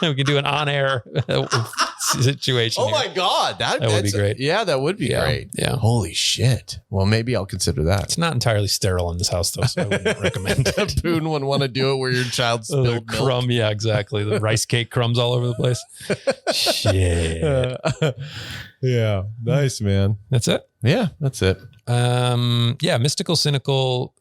We can do an on-air situation. Oh my God. That would be great. Yeah, that would be great. Yeah. Holy shit. Well, maybe I'll consider that. It's not entirely sterile in this house though, so I wouldn't recommend it. Poon wouldn't want to do it where your child spilled milk. Crumb. Yeah, exactly. The rice cake crumbs all over the place. Shit. Yeah. Nice, man. That's it? Yeah, that's it. Mystical Cynical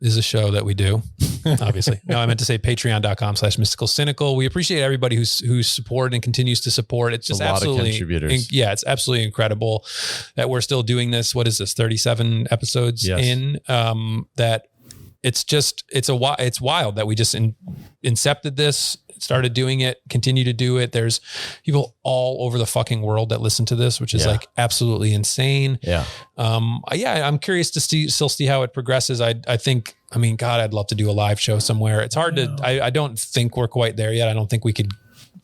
is a show that we do, obviously. No, I meant to say patreon.com/mysticalcynical. We appreciate everybody who's supported and continues to support. It's just absolutely, it's absolutely incredible that we're still doing this. What is this? 37 episodes in, that it's wild that we just incepted this started doing it, continue to do it. There's people all over the fucking world that listen to this, which is like absolutely insane. Yeah. I'm curious to still see how it progresses. I think, I mean, God, I'd love to do a live show somewhere. It's hard to, I don't think we're quite there yet. I don't think we could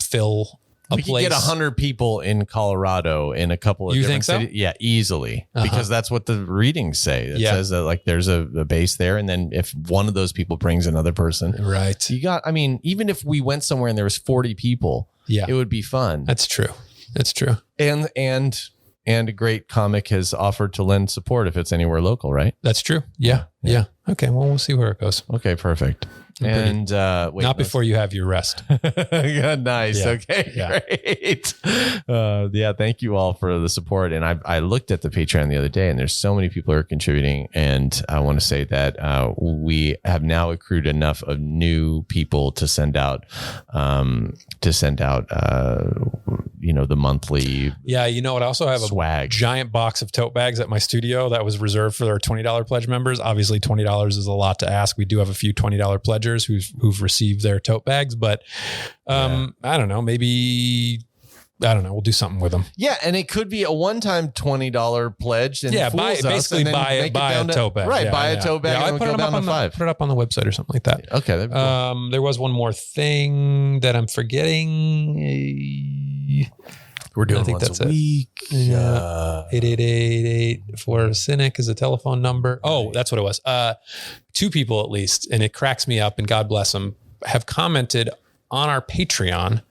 fill a place. We could get 100 people in Colorado in a couple of different cities. Yeah, easily. Because that's what the readings say. It says that like there's a base there. And then if one of those people brings another person, right. You got, I mean, even if we went somewhere and there was 40 people, it would be fun. That's true. That's true. And a great comic has offered to lend support if it's anywhere local, right? That's true. Yeah. Okay. Well, we'll see where it goes. Okay, perfect. And not before you have your rest. Yeah, nice. Yeah. Okay, great. Thank you all for the support. And I looked at the Patreon the other day, and there's so many people who are contributing. And I want to say that we have now accrued enough of new people to send out the monthly. Yeah, you know what? I also have a giant box of tote bags at my studio that was reserved for our $20 pledge members. Obviously, $20 is a lot to ask. We do have a few $20 pledgers who've received their tote bags, but I don't know, maybe, I don't know, we'll do something with them. Yeah. And it could be a one-time $20 pledge. And buy a tote bag. Right. Buy a tote bag. And put it up on the website or something like that. Okay. Cool. There was one more thing that I'm forgetting. We're doing once a week. 888-884-CYNIC is a telephone number. Oh, that's what it was. 2 people at least, and it cracks me up, and God bless them, have commented on our Patreon.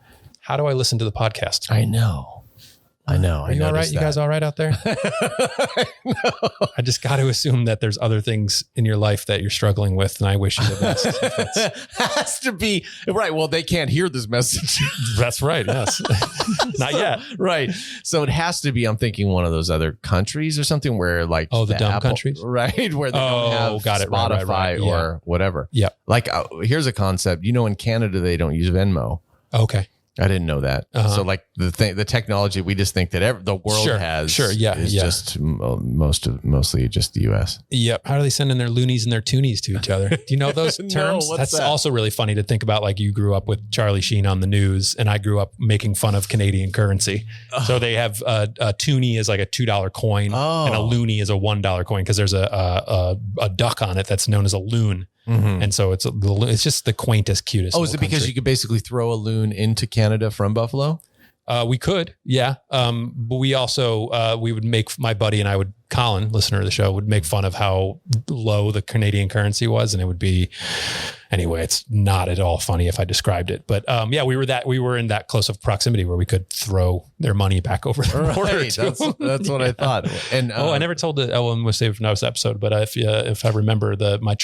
How do I listen to the podcast? I know. Are you all right? You guys all right out there? No. I just got to assume that there's other things in your life that you're struggling with, and I wish you the best. Has to be right. Well, they can't hear this message. That's right. Yes. Not yet. Right. So it has to be, I'm thinking, one of those other countries or something where like the dumb countries, right? Where they don't have Spotify or whatever. Yeah. Like here's a concept. In Canada, they don't use Venmo. Okay. I didn't know that. So like the technology, we just think that the world has just mostly just the US. Yep. How do they send in their loonies and their toonies to each other? Do you know those terms? That's also really funny to think about. Like you grew up with Charlie Sheen on the news, and I grew up making fun of Canadian currency. So they have a toonie is like a $2 coin, and a loonie is a $1 coin because there's a duck on it that's known as a loon. Mm-hmm. And so it's just the quaintest, cutest. Oh, is it because you could basically throw a loon into Canada from Buffalo? We could, yeah. But we also, we would make, my buddy and I would, Colin, listener of the show, would make fun of how low the Canadian currency was. And it would be, anyway, it's not at all funny if I described it. But we were in that close of proximity where we could throw their money back over the border. That's what I thought. And I never told we'll save it for another episode. But if I remember my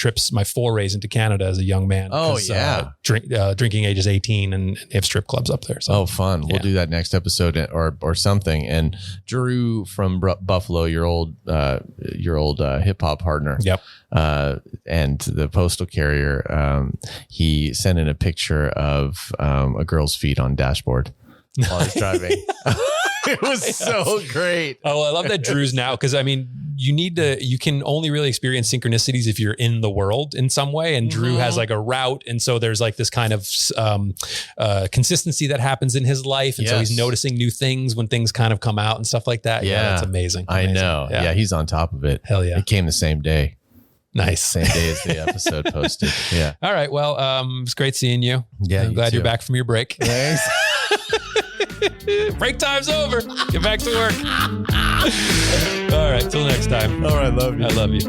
forays into Canada as a young man. Oh yeah, drinking ages 18, and they have strip clubs up there. So fun. We'll do that next episode or something. And Drew from Buffalo, your old hip hop partner. Yep. And the postal carrier, he sent in a picture of a girl's feet on dashboard while he's driving. It was so great. Oh, I love that Drew's now, because I mean, you can only really experience synchronicities if you're in the world in some way. And Drew has like a route. And so there's like this kind of consistency that happens in his life. And so he's noticing new things when things kind of come out and stuff like that. Yeah, that's amazing. I know. Yeah, he's on top of it. Hell yeah. It came the same day. Nice. Same day as the episode posted. Yeah. All right. Well, it's great seeing you. Yeah. I'm glad you're back from your break. Thanks. Break time's over. Get back to work. All right. Till next time. All right. Love you. I love you.